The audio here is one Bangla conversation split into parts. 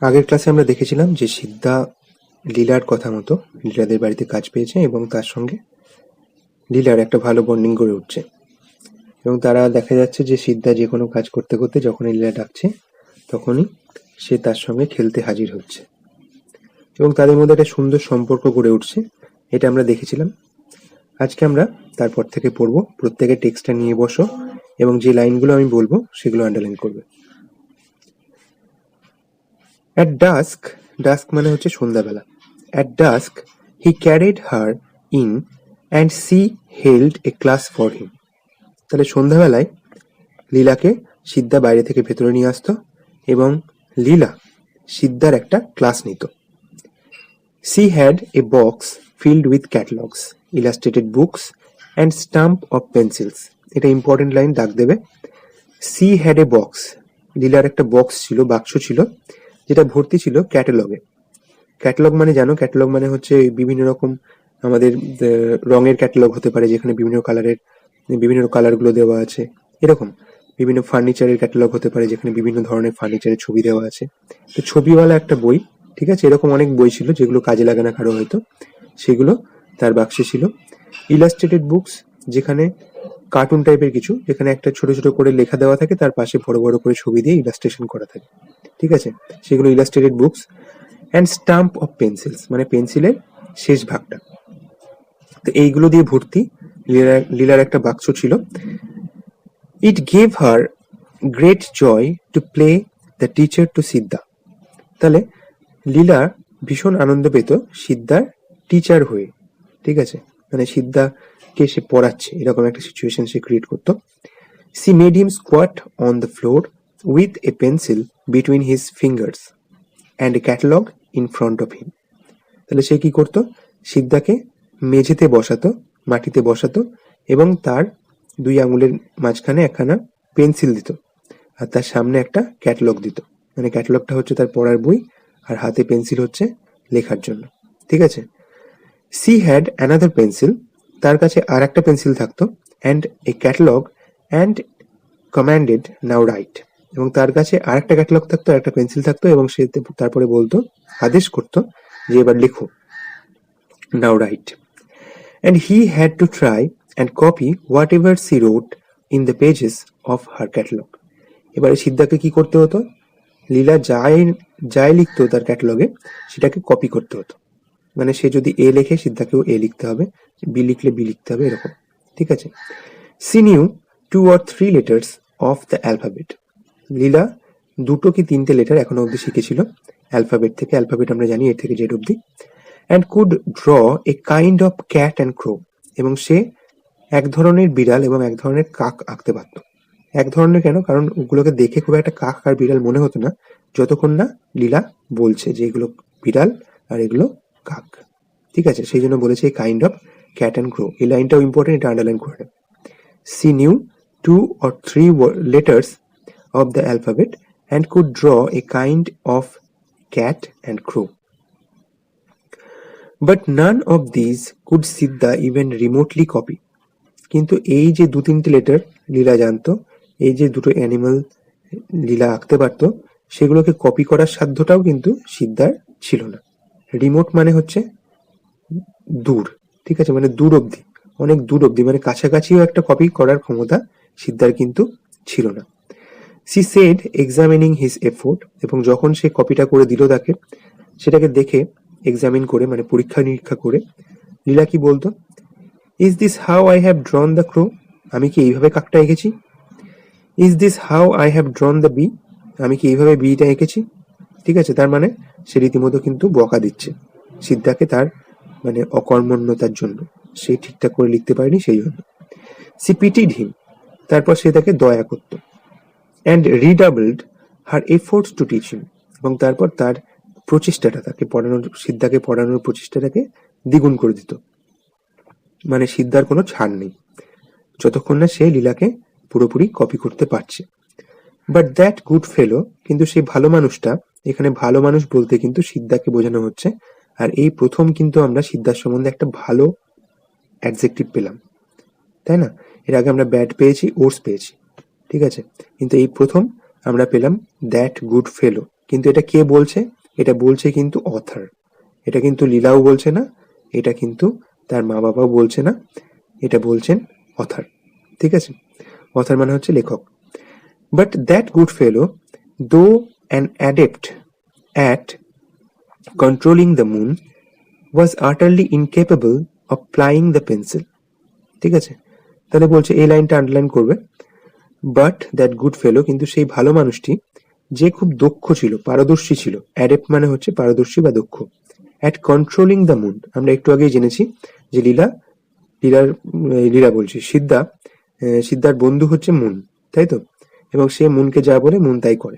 আগের ক্লাসে আমরা দেখেছিলাম যে সিদ্ধা লীলার কথা মতো লীলাদের বাড়িতে কাজ পেয়েছে এবং তার সঙ্গে লীলার একটা ভালো বন্ডিং গড়ে উঠছে এবং তারা দেখা যাচ্ছে যে সিদ্ধা যে কোনো কাজ করতে করতে যখনই লীলা ডাকছে তখনই সে তার সঙ্গে খেলতে হাজির হচ্ছে এবং তাদের মধ্যে একটা সুন্দর সম্পর্ক গড়ে উঠছে। এটা আমরা দেখেছিলাম। আজকে আমরা তারপর থেকে পড়বো। প্রত্যেকে টেক্সটটা নিয়ে বসো এবং যে লাইনগুলো আমি বলবো সেগুলো আন্ডারলাইন করবে। At dusk, dusk মানে হচ্ছে সন্ধ্যাবেলা। At dusk, he carried her in and she held a class for him. তাহলে সন্ধ্যাবেলায় লীলাকে সিদ্ধা বাইরে থেকে ভেতরে নিয়ে আসতো এবং লীলা সিদ্ধার একটা ক্লাস নিত। She had a box filled with catalogs, illustrated books and stump of pencils. এটা ইম্পর্টেন্ট লাইন, দাগ দেবে। She had a box. লীলার একটা বক্স ছিল, বাক্স ছিল, যেটা ভর্তি ছিল ক্যাটালগে। ক্যাটালগ মানে জানো, ক্যাটালগ মানে হচ্ছে বিভিন্ন রকম আমাদের রঙের ক্যাটালগ হতে পারে যেখানে বিভিন্ন কালারগুলো দেওয়া আছে, এরকম বিভিন্ন ফার্নিচারের ক্যাটালগ হতে পারে যেখানে বিভিন্ন ধরনের ফার্নিচারের ছবি দেওয়া আছে। তো ছবিওয়ালা একটা বই, ঠিক আছে, এরকম অনেক বই ছিল যেগুলো কাজে লাগে না কারো হয়তো, সেগুলো তার বাক্সে ছিল। ইলাস্ট্রেটেড বুকস, যেখানে কার্টুন টাইপের কিছু, যেখানে একটা ছোট ছোট করে লেখা দেওয়া থাকে, তার পাশে বড় বড় করে ছবি দিয়ে ইলাস্ট্রেশন করা থাকে, ঠিক আছে, সেগুলো illustrated books. And stump of pencils মানে পেন্সিলের শেষ ভাগটা। তো এইগুলো দিয়ে ভর্তি লীলার একটা বাক্স ছিল। It gave her great joy to play the teacher to Siddha. তাহলে লীলা ভীষণ আনন্দ পেত সিদ্ধার টিচার হয়ে, ঠিক আছে, মানে সিদ্ধাকে সে পড়াচ্ছে এরকম একটা সিচুয়েশন সে ক্রিয়েট করতো। She made him squat on the floor with a pencil between his fingers and a catalogue in front of him. তাহলে সে কি করতো, সিদ্ধাকে মেঝেতে বসাতো, মাটিতে বসাতো এবং তার দুই আঙুলের মাঝখানে একখানা পেন্সিল দিত আর তার সামনে একটা ক্যাটালগ দিত। মানে ক্যাটালগটা হচ্ছে তার পড়ার বই আর হাতে পেন্সিল হচ্ছে লেখার জন্য, ঠিক আছে। সি হ্যাড অ্যানাদার পেন্সিল, তার কাছে আর একটা পেন্সিল থাকতো, and a catalogue and commanded now right, এবং তার কাছে আর একটা ক্যাটালগ থাকতো, আর একটা পেন্সিল থাকতো এবং সে তারপরে বলতো, আদেশ করতো যে এবার লেখো, now write. And he had to try and copy whatever she wrote in the pages of her catalogue. এবারে সিদ্ধাকে কি করতে হতো, লীলা যাই লিখতো তার ক্যাটালগে সেটাকে কপি করতে হতো। মানে সে যদি এ লেখে সিদ্ধাকেও এ লিখতে হবে, বি লিখলে বি লিখতে হবে, এরকম, ঠিক আছে। She knew 2 or 3 letters of the alphabet. Leela 2 কি 3টে লেটার এখনো অব্দি শিখেছিল অ্যালফাবেট থেকে। অ্যালফাবেট আমরা জানি এ থেকে জেড অব্দি। And could draw a kind of cat and crow, এবং সে এক ধরনের বিড়াল এবং এক ধরনের কাক আঁকতে পারত। এক ধরনের কেন, কারণ ওগুলোকে দেখে খুব একটা কাক আর বিড়াল মনে হতো না যতক্ষণ না লীলা বলছে যে এগুলো বিড়াল আর এগুলো কাক, ঠিক আছে, সেই জন্য বলেছে কাইন্ড অফ ক্যাট অ্যান্ড ক্রো। এই লাইনটাও ইম্পর্টেন্ট, এটা আন্ডারলাইন করে নেবে। She knew 2 or 3 letters of the alphabet and could draw a kind of cat and crow. But none of these could Siddha even remotely copy. কিন্তু এই যে 2-3টে লেটার লীলা জানতো, এই যে দুটো অ্যানিমাল লীলা আঁকতে পারতো, সেগুলোকে কপি করার সাধ্যটাও কিন্তু সিদ্ধার ছিল না। রিমোট মানে হচ্ছে দূর, ঠিক আছে, মানে দূর অবধি, অনেক দূর অবধি, মানে কাছাকাছিও একটা কপি করার ক্ষমতা সিদ্ধার কিন্তু ছিল না। She said examining his effort, এবং যখন সে কপিটা করে দিল তাকে, সেটাকে দেখে এক্সামিন করে মানে পরীক্ষা নিরীক্ষা করে লীলা কি বলতো, is this how I have drawn the crow, আমি কি এইভাবে কাকটা এঁকেছি। Is this how I have drawn the bee, আমি কি এইভাবে বিটা এঁকেছি, ঠিক আছে। তার মানে সে রীতিমতো কিন্তু বকা দিচ্ছে সিদ্ধাকে তার মানে অকর্মণ্যতার জন্য, সে ঠিকঠাক করে লিখতে পারেনি সেই জন্য। সি পিটিড হিম, তারপর সে তাকে দয়া করত। And redoubled her efforts to teach him, এবং তারপর তার প্রচেষ্টাটা, তাকে পড়ানোর, সিদ্ধাকে পড়ানোর প্রচেষ্টাটাকে দ্বিগুণ করে দিত। মানে সিদ্ধার কোনো ছাড় নেই যতক্ষণ না সে লীলাকে পুরোপুরি কপি করতে পারছে। বাট দ্যাট গুড ফেলো, কিন্তু সেই ভালো মানুষটা, এখানে ভালো মানুষ বলতে কিন্তু সিদ্ধাকে বোঝানো হচ্ছে। আর এই প্রথম কিন্তু আমরা সিদ্ধার সম্বন্ধে একটা ভালো অ্যাডজেক্টিভ পেলাম, তাই না। এর আগে আমরা ব্যাড পেয়েছি, ওর্স পেয়েছি, ঠিক আছে, কিন্তু এই প্রথম আমরা পেলাম দ্যাট গুড ফেলো, কিন্তু এটা কে বলছে? এটা বলছে কিন্তু অথর। এটা কিন্তু লীলাও বলছে না, এটা কিন্তু তার মা বাবাও বলছে না, এটা বলছেন অথর। ঠিক আছে? অথর মানে হচ্ছে লেখক। But that good fellow, though an adept at controlling the moon, was utterly incapable of plying the pencil. ঠিক আছে? তাহলে বলছে এই লাইনটা আন্ডারলাইন করবে। বাট দ্যাট গুড ফেলো, কিন্তু সেই ভালো মানুষটি যে খুব দক্ষ ছিল, পারদর্শী ছিল। অ্যাডেপ্ট মানে হচ্ছে পারদর্শী বা দক্ষ। অ্যাট কন্ট্রোলিং দ্য মুন, আমরা একটু আগেই জেনেছি যে লীলা বলছি সিদ্ধার বন্ধু হচ্ছে মুন, তাই তো? এবং সে মুনকে যা বলে মুন তাই করে,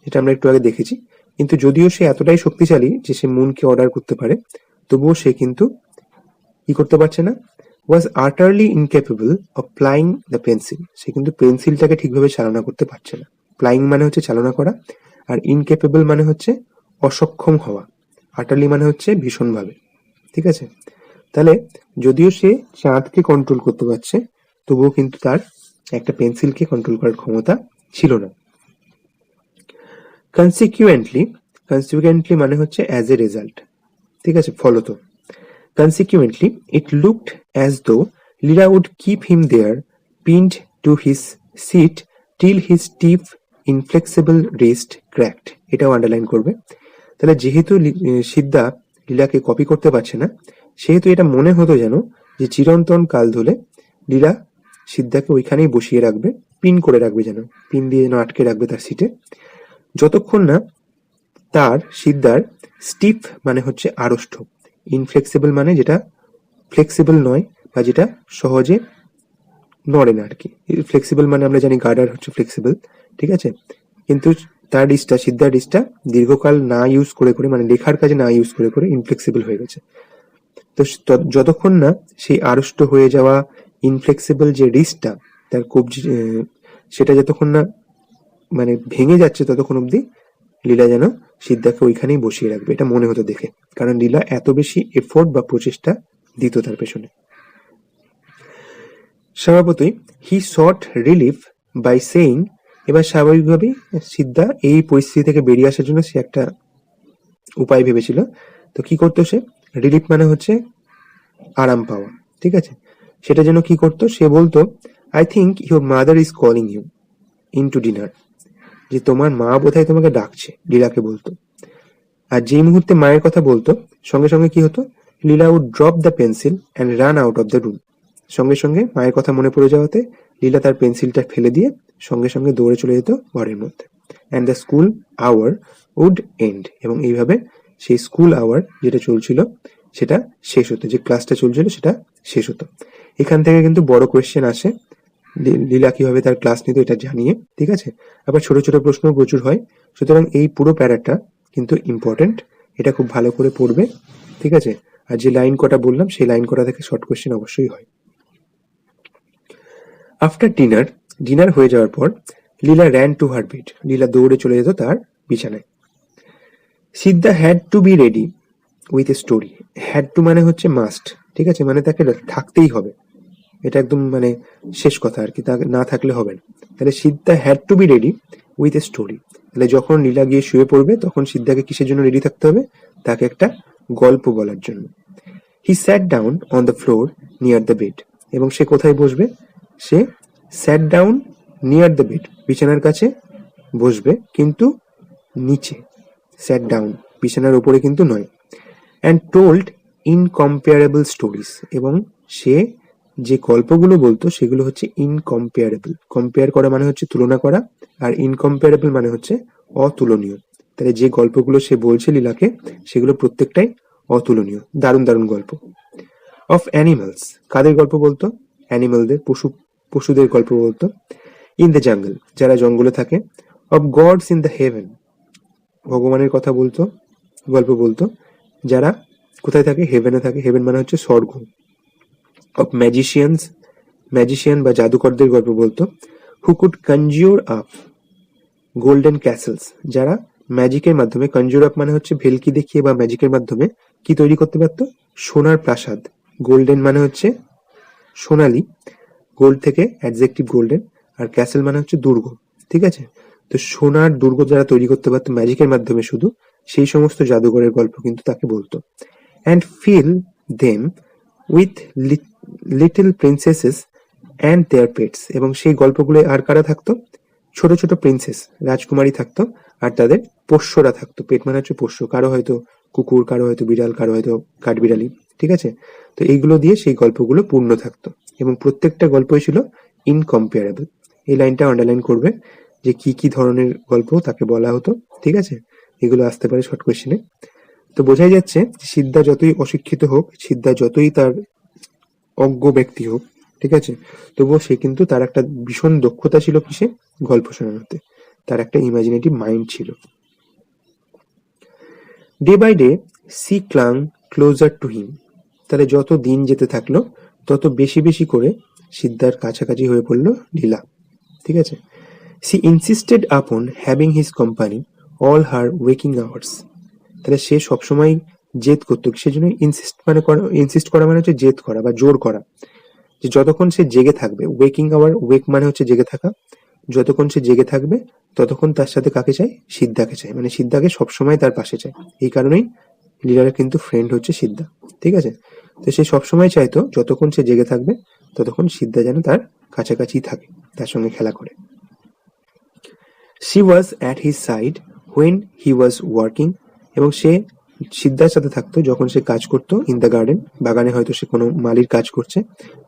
এটা আমরা একটু আগে দেখেছি। কিন্তু যদিও সে এতটাই শক্তিশালী যে সে মুনকে অর্ডার করতে পারে, তবুও সে কিন্তু কি করতে পারছে না? Was utterly incapable of plying the pencil, সে কিন্তু পেন্সিলটাকে ঠিকভাবে চালনা করতে পারছে না। প্লাইং মানে হচ্ছে চালনা করা, আর ইনক্যাপেবল মানে হচ্ছে অসক্ষম হওয়া, আটারলি মানে হচ্ছে ভীষণভাবে। ঠিক আছে? তাহলে যদিও সে চাঁদকে কন্ট্রোল করতে পারছে, তবুও কিন্তু তার একটা পেন্সিলকে কন্ট্রোল করার ক্ষমতা ছিল না। কনসিকুয়েন্টলি মানে হচ্ছে অ্যাজ এ রেজাল্ট। ঠিক আছে? ফলত। Consequently, it looked as though Lira would keep him there, pinned to his seat till his stiff, inflexible wrist cracked. এটাও আন্ডারলাইন করবে। তাহলে যেহেতু সিদ্ধা লীলাকে কপি করতে পারছে না, সেহেতু এটা মনে হতো যেন যে চিরন্তন কাল ধরে লীলা সিদ্ধাকে ওইখানেই বসিয়ে রাখবে, পিন করে রাখবে, যেন পিন দিয়ে যেন আটকে রাখবে তার সিটে, যতক্ষণ না তার সিদ্ধার স্টিফ মানে হচ্ছে আড়ষ্ট, ইনফ্লেক্সিবল মানে যেটা ফ্লেক্সিবল নয় বা যেটা সহজে নড়ে না আর কি। ফ্লেক্সিবল মানে আমরা জানি গার্ডার হচ্ছে ফ্লেক্সিবল, ঠিক আছে? কিন্তু তার সিদ্ধার ডিসটা দীর্ঘকাল না ইউজ করে মানে লেখার কাজে না ইউজ করে ইনফ্লেক্সিবল হয়ে গেছে। তো যতক্ষণ না সেই আড়ষ্ট হয়ে যাওয়া ইনফ্লেক্সিবল যে রিস্টটা তার কবজি, সেটা যতক্ষণ না মানে ভেঙে যাচ্ছে, ততক্ষণ অব্দি লীলা যেন সিদ্ধাকে ওইখানেই বসিয়ে রাখবে, এটা মনে হতো দেখে, কারণ লীলা এত বেশি এফোর্ট বা প্রচেষ্টা দিত তার পেছনে। স্বভাবতই হি সট রিলিফ বাই সেইং, এবার স্বাভাবিকভাবেই সিদ্ধা এই পরিস্থিতি থেকে বেরিয়ে আসার জন্য সে একটা উপায় ভেবেছিল। তো কি করতো সে? রিলিফ মানে হচ্ছে আরাম পাওয়া, ঠিক আছে? সেটা যেন কি করতো? সে বলতো, I think your mother is calling you in to dinner, যে তোমার মা বোধহয় তোমাকে ডাকছে, লীলাকে বলতো। আর যেই মুহূর্তে মায়ের কথা বলতো, সঙ্গে সঙ্গে কি হতো? Leela would drop the pencil and run out of the room. সঙ্গে সঙ্গে মায়ের কথা মনে পড়ে যাওয়াতে লীলা তার পেন্সিলটা ফেলে দিয়ে সঙ্গে সঙ্গে দৌড়ে চলে যেত ঘরের মধ্যে। And the school hour would end, এবং এইভাবে সেই স্কুল আওয়ার যেটা চলছিল সেটা শেষ হতো, যে ক্লাসটা চলছিল সেটা শেষ হতো। এখান থেকে কিন্তু বড় কোয়েশ্চেন আসে, লীলা কিভাবে তার ক্লাস নিত এটা জানিয়ে, ঠিক আছে? আবার ছোট ছোট প্রশ্ন প্রচুর হয়। সুতরাং এই পুরো প্যারাটা কিন্তু ইম্পর্টেন্ট, এটা খুব ভালো করে পড়বে, ঠিক আছে? আর যে লাইন কটা বললাম সেই লাইন কটা থেকে শর্ট কোয়েশ্চেন অবশ্যই হয়। আফটার ডিনার হয়ে যাওয়ার পর Leela ran to her bed, Leela দৌড়ে চলে যেত তার বিছানায়। Siddha had to be ready with a story. Had to মানে হচ্ছে মাস্ট, ঠিক আছে? মানে তাকে থাকতেই হবে, এটা একদম মানে শেষ কথা আর কি, তা না থাকলে হবে না। তাহলে Siddha had to be ready with a story, তাহলে যখন লীলা গিয়ে শুয়ে পড়বে তখন সিদ্ধাকে কিসের জন্য রেডি থাকতে হবে? তাকে একটা গল্প বলার জন্য। He sat down on the floor near the bed, এবং সে কোথায় বসবে? সে sat down near the bed, বিছানার কাছে বসবে, কিন্তু নিচে। স্যাট ডাউন বিছানার উপরে কিন্তু নয়। অ্যান্ড টোল্ড ইনকম্পেয়ারেবল স্টোরিজ, এবং সে যে গল্পগুলো বলতো সেগুলো হচ্ছে ইনকম্পেয়ারেবল। কম্পেয়ার করা মানে হচ্ছে তুলনা করা, আর ইনকম্পেয়ারেবল মানে হচ্ছে অতুলনীয়। তাহলে যে গল্পগুলো সে বলছে লীলাকে, সেগুলো প্রত্যেকটাই অতুলনীয়, দারুণ দারুণ গল্প। অফ অ্যানিমালস, কাদের গল্প বলতো? অ্যানিমালদের, পশুদের গল্প বলতো। ইন দ্য জাঙ্গল, যারা জঙ্গলে থাকে। Of gods in the heaven, ভগবানের কথা বলতো, গল্প বলতো, যারা কোথায় থাকে? হেভেনে থাকে। হেভেন মানে হচ্ছে স্বর্গ। অফ ম্যাজিশিয়ান বা জাদুকরদের গল্প বলতো। Who could conjure up golden castles, যারা ম্যাজিকের মাধ্যমে, কনজিউর আপ মানে হচ্ছে ভেলকি দেখিয়ে বা ম্যাজিকের মাধ্যমে কি তৈরি করতে পারতো? সোনার প্রাসাদ। গোল্ডেন মানে হচ্ছে সোনালি, গোল্ড থেকে অ্যাডজেক্টিভ গোল্ডেন, আর ক্যাসেল মানে হচ্ছে দুর্গ, ঠিক আছে? তো সোনার দুর্গ যারা তৈরি করতে পারতো ম্যাজিকের মাধ্যমে শুধু, সেই সমস্ত জাদুঘরের গল্প কিন্তু তাকে বলতো। And fill them with little princesses and their pets, এবং সেই গল্পগুলো আর কারা থাকতো? ছোট ছোট প্রিন্সেস, রাজকুমারী থাকতো, আর তাদের পোষ্যরা থাকতো। পেট মানে হচ্ছে পোষ্য, কারো হয়তো কুকুর, কারো হয়তো বিড়াল, কারো হয়তো কাঠবিড়ালি, ঠিক আছে? তো এইগুলো দিয়ে সেই গল্পগুলো পূর্ণ থাকতো, এবং প্রত্যেকটা গল্পই ছিল ইনকম্পেয়ারেবল। এই লাইনটা আন্ডারলাইন করবে যে কি কি ধরনের গল্প তাকে বলা হতো, ঠিক আছে? এগুলো আসতে পারে শর্ট কোয়েশ্চেনে। তো বোঝাই যাচ্ছে যে সিদ্ধা যতই অশিক্ষিত হোক, সিদ্ধা যতই তার অজ্ঞ ব্যক্তি হোক, ঠিক আছে, তবুও সে কিন্তু তার একটা ভীষণ দক্ষতা ছিল কিসে? গল্প শোনানোতে। তার একটা ইমাজিনেটিভ মাইন্ড ছিল। Day by day she clung closer to him, তাহলে যত দিন যেতে থাকলো তত বেশি বেশি করে সিদ্ধার কাছাকাছি হয়ে পড়লো লীলা, ঠিক আছে? সি ইনসিস্টেড আপন having his company all her waking hours, তাহলে সে সবসময় জেদ করতো, সেজন্য ইনসিস্ট করা মানে হচ্ছে জেদ করা বা জোর করা, যে যতক্ষণ সে জেগে থাকবে, ওয়েকিং আওয়ার, ওয়েক মানে হচ্ছে জেগে থাকা, যতক্ষণ সে জেগে থাকবে ততক্ষণ তার সাথে কাকে চায়? সিদ্ধাকে চায়, মানে সিদ্ধাকে সবসময় তার পাশে চায়। এই কারণেই লীলার কিন্তু ফ্রেন্ড হচ্ছে সিদ্ধা, ঠিক আছে? তো সে সবসময় চাইতো যতক্ষণ সে জেগে থাকবে ততক্ষণ সিদ্ধা যেন তার কাছাকাছি থাকে, তার সঙ্গে খেলা করে। She was at his side when he was working, এবং সে সিদ্ধার সাথে থাকতো যখন সে কাজ করতো ইন দ্য গার্ডেন, বাগানে হয়তো সে কোনো মালির কাজ করছে,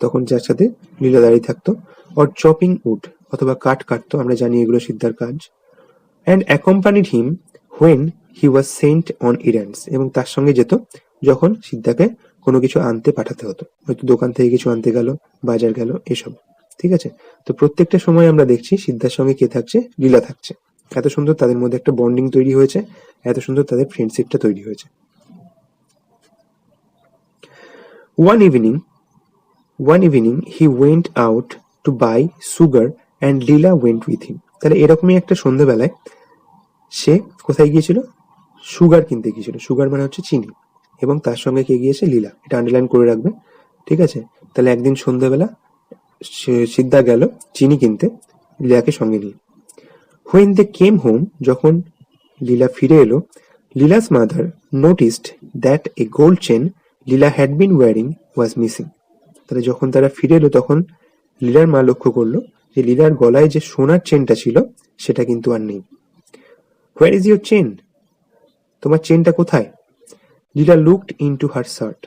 তখন যার সাথে লীলা দাঁড়িয়ে থাকতো। অর চপিং উড, অথবা কাঠ কাটতো, আমরা জানি এগুলো সিদ্ধার কাজ। And accompanied him when he was sent on errands, এবং তার সঙ্গে যেত যখন সিদ্ধাকে কোনো কিছু আনতে পাঠাতে হতো, হয়তো দোকান থেকে কিছু আনতে গেল, বাজার গেল, এসব, ঠিক আছে? তো প্রত্যেকটা সময় আমরা দেখছি সিদ্ধার সঙ্গে কে থাকছে? লীলা থাকছে। এত সুন্দর তাদের মধ্যে একটা বন্ডিং তৈরি হয়েছে, এত সুন্দর তাদের ফ্রেন্ডশিপটা তৈরি হয়েছে। One evening he went out to buy sugar and Leela went with him. তাহলে এরকমই একটা সন্ধ্যেবেলায় সে কোথায় গিয়েছিল? সুগার কিনতে গিয়েছিল। সুগার মানে হচ্ছে চিনি, এবং তার সঙ্গে কে গিয়েছে? লীলা। এটা আন্ডারলাইন করে রাখবে, ঠিক আছে? তাহলে একদিন সন্ধ্যেবেলা সিদ্ধা গেল চিনি কিনতে লীলাকে সঙ্গে নিয়ে। When they came home, যখন লীলা ফিরে এলো, Leela's mother noticed that a gold chain Leela had been wearing was missing. তাহলে যখন তারা ফিরে এলো তখন লীলার মা লক্ষ্য করলো যে লীলার গলায় যে সোনার চেনটা ছিল সেটা কিন্তু আর নেই। Where is your chain? তোমার চেনটা কোথায়? লীলা লুকড ইনটু হার শার্ট,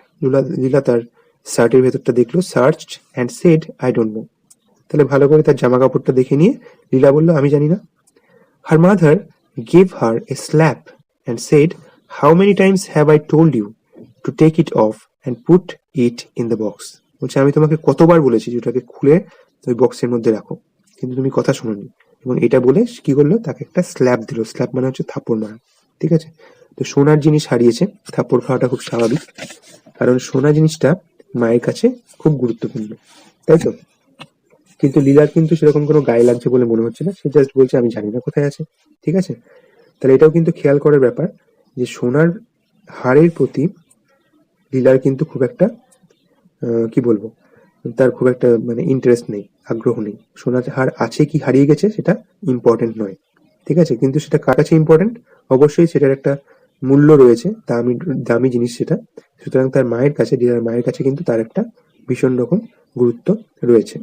লীলা তার শার্টের ভেতরটা দেখলো। Searched and said I don't know, তাহলে ভালো করে তার জামা কাপড়টা দেখে নিয়ে লীলা বললো আমি জানি না। Her mother gave her a slap and said, how many times have I told you to take it off and put it in the box? বলছে আমি তোমাকে কতবার বলেছি যে ওটাকে খুলে ওই বক্সের মধ্যে রাখো, কিন্তু তুমি কথা শোনোনি। এবং এটা বলে কি করলো? তাকে একটা স্ল্যাপ দিল। স্ল্যাপ মানে হচ্ছে থাপ্পড় মারা, ঠিক আছে? তো সোনার জিনিস হারিয়েছে, থাপ্পড় খাওয়াটা খুব স্বাভাবিক, কারণ সোনা জিনিসটা মায়ের কাছে খুব গুরুত্বপূর্ণ, তাই তো? কিন্তু লীলার কিন্তু সেরকম কোনো গায়ে লাগছে বলে মনে হচ্ছে না, সে জাস্ট বলছে আমি জানি না কোথায় আছে, ঠিক আছে? তাহলে এটাও কিন্তু খেয়াল করার ব্যাপার যে সোনার হারের প্রতি লীলার কিন্তু খুব একটা কি বলবো, তার খুব একটা মানে ইন্টারেস্ট নেই, আগ্রহ নেই। সোনার হার আছে কি হারিয়ে গেছে সেটা ইম্পর্টেন্ট নয়, ঠিক আছে? কিন্তু সেটা কার কাছে ইম্পর্টেন্ট? অবশ্যই সেটার একটা মূল্য রয়েছে, দামি দামি জিনিস সেটা। সুতরাং তার মায়ের কাছে, লীলার মায়ের কাছে কিন্তু তার একটা ভীষণ রকম গুরুত্ব রয়েছে।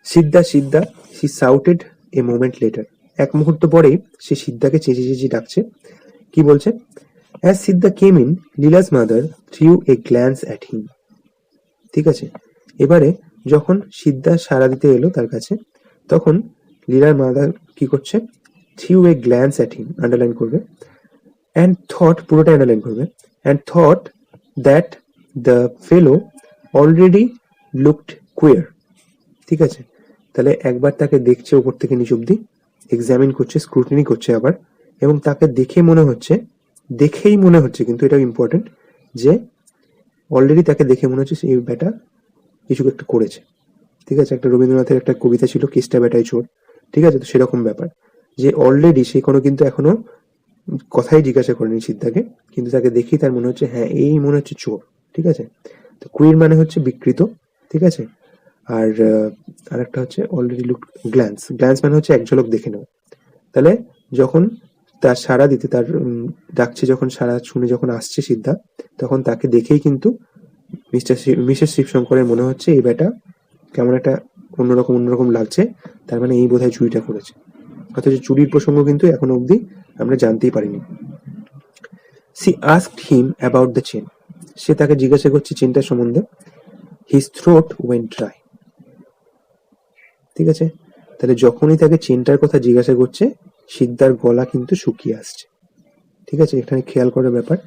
Siddha Siddha she shouted a moment later, এক মুহূর্ত পরেই সে সিদ্ধাকে চেঁচে চেঁচে ডাকছে। কি বলছে? As Siddha came in Leela's mother threw a glance at হিম, ঠিক আছে? এবারে যখন সিদ্ধা সাড়া দিতে এলো তার কাছে, তখন লীলার মাদার কি করছে? Threw a glance at him, underline করবে। অ্যান্ড থট, পুরোটা আন্ডারলাইন করবে। And thought that the fellow already looked queer, ঠিক আছে? তাহলে একবার তাকে দেখছে ওপর থেকে নিচ অব্দি, এক্সামিন করছে, স্ক্রুটিনি করছে আবার, এবং তাকে দেখেই মনে হচ্ছে কিন্তু এটা ইম্পর্টেন্ট যে অলরেডি তাকে দেখে মনে হচ্ছে এই ব্যাটা কিছু একটা করেছে, ঠিক আছে? একটা রবীন্দ্রনাথের একটা কবিতা ছিল কেষ্টা বেটায় চোর, ঠিক আছে? তো সেরকম ব্যাপার যে অলরেডি সে কোনো কিন্তু এখনো কথাই জিজ্ঞাসা করেনি সিদ্ধাকে, কিন্তু তাকে দেখেই তার মনে হচ্ছে হ্যাঁ এই মনে হচ্ছে চোর, ঠিক আছে? তো কুইর মানে হচ্ছে বিকৃত, ঠিক আছে? আর আরেকটা হচ্ছে অলরেডি লুক, গ্ল্যান্স। গ্ল্যান্স মানে হচ্ছে এক ঝলক দেখে নেওয়া। তাহলে যখন তার সাড়া দিতে, তার ডাকছে যখন, সাড়া শুনে যখন আসছে সিদ্ধা, তখন তাকে দেখেই কিন্তু মিসেস শিবশঙ্করের মনে হচ্ছে এই বেটা কেমন একটা অন্যরকম লাগছে, তার মানে এই বোধহয় চুরিটা করেছে। অথচ চুরির প্রসঙ্গ কিন্তু এখনো অবধি আমরা জানতেই পারিনি। She asked him about the chain, সে তাকে জিজ্ঞাসা করছে চেনটার সম্বন্ধে। হিজ থ্রোট ওয়েন্ট ড্রাই, ঠিক আছে। তাহলে যখনই তাকে চেনটার কথা জিজ্ঞাসা করছে, সিদ্ধার গলা কিন্তু শুকিয়ে আসছে, ঠিক আছে। এখানে খেয়াল করার ব্যাপার।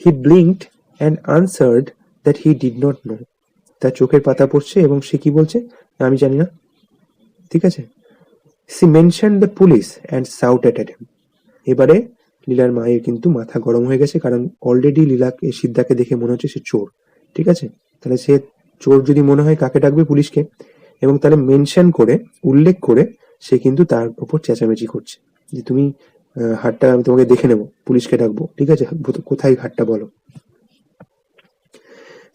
He blinked and answered that he did not know, তার চোখের পাতা পড়ছে এবং সে কি বলছে, আমি জানি না, ঠিক আছে। She mention the police and shouted at him, এবারে লীলার মায়ের কিন্তু মাথা গরম হয়ে গেছে, কারণ অলরেডি লীলাকে, সিদ্ধাকে দেখে মনে হচ্ছে সে চোর, ঠিক আছে। তাহলে সে চোর যদি মনে হয় কাকে ডাকবে, পুলিশকে। এবং তাহলে মেনশন করে, উল্লেখ করে সে কিন্তু তার উপর চেঁচামেচি করছে যে তুমি হাতটা, আমি তোমাকে দেখে নেবো, পুলিশকে ডাকবো, ঠিক আছে, কোথায় হাতটা বলো।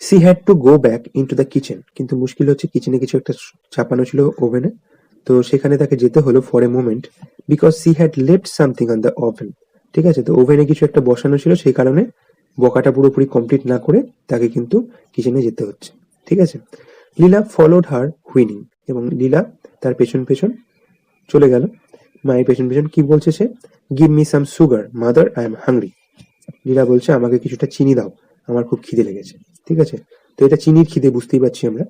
She had to go back into the kitchen, কিন্তু মুশকিল হচ্ছে কিচেনে কিছু একটা চাপানো ছিল ওভেনে, তো সেখানে তাকে যেতে হলো for a moment, because she had left something on the oven, ঠিক আছে। তো ওভেনে কিছু একটা বসানো ছিল, সেই কারণে বকাটা পুরোপুরি কমপ্লিট না করে তাকে কিন্তু কিচেনে যেতে হচ্ছে, ঠিক আছে। লীলা ফলোড হার হুইনিং, এবং লীলা তার পেছন পেছন চলে গেল, মায়ের পেছন পেছন। কি বলছে সে, give me some sugar mother, I am hungry. Leela বলছে আমাকে কিছুটা চিনি দাও, আমার খুব খিদে লেগেছে, ঠিক আছে। তো এটা চিনির খিদে, বুঝতেই পারছি আমরা,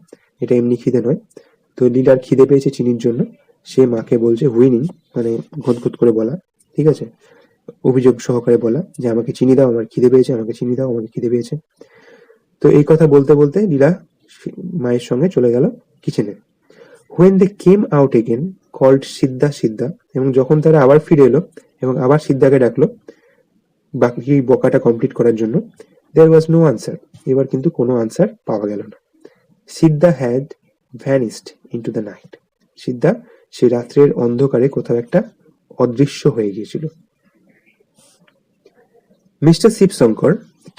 এটা এমনি খিদে নয়। তো লীলার খিদে পেয়েছে চিনির জন্য, সে মাকে বলছে হুইনিং, মানে ঘুটঘুট করে বলা, ঠিক আছে, অভিযোগ সহকারে বলা যে আমাকে চিনি দাও, আমার খিদে পেয়েছে, আমাকে চিনি দাও, আমাকে খিদে পেয়েছে। তো এই কথা বলতে বলতে লীলা মায়ের সঙ্গে চলে গেল কিচেনে। When they came out again called Siddha Siddha, এবং যখন তারা আবার ফিরে এলো এবং আবার সিদ্ধাকে ডাকলো বাকি বকাটা কমপ্লিট করার জন্য, দেয়ার ওয়াজ নো আনসার, এবার কিন্তু কোনো আনসার পাওয়া গেল না। Siddha had vanished into the night, Siddha সে রাত্রের অন্ধকারে কোথাও একটা অদৃশ্য হয়ে গিয়েছিল। Mister Shivashankar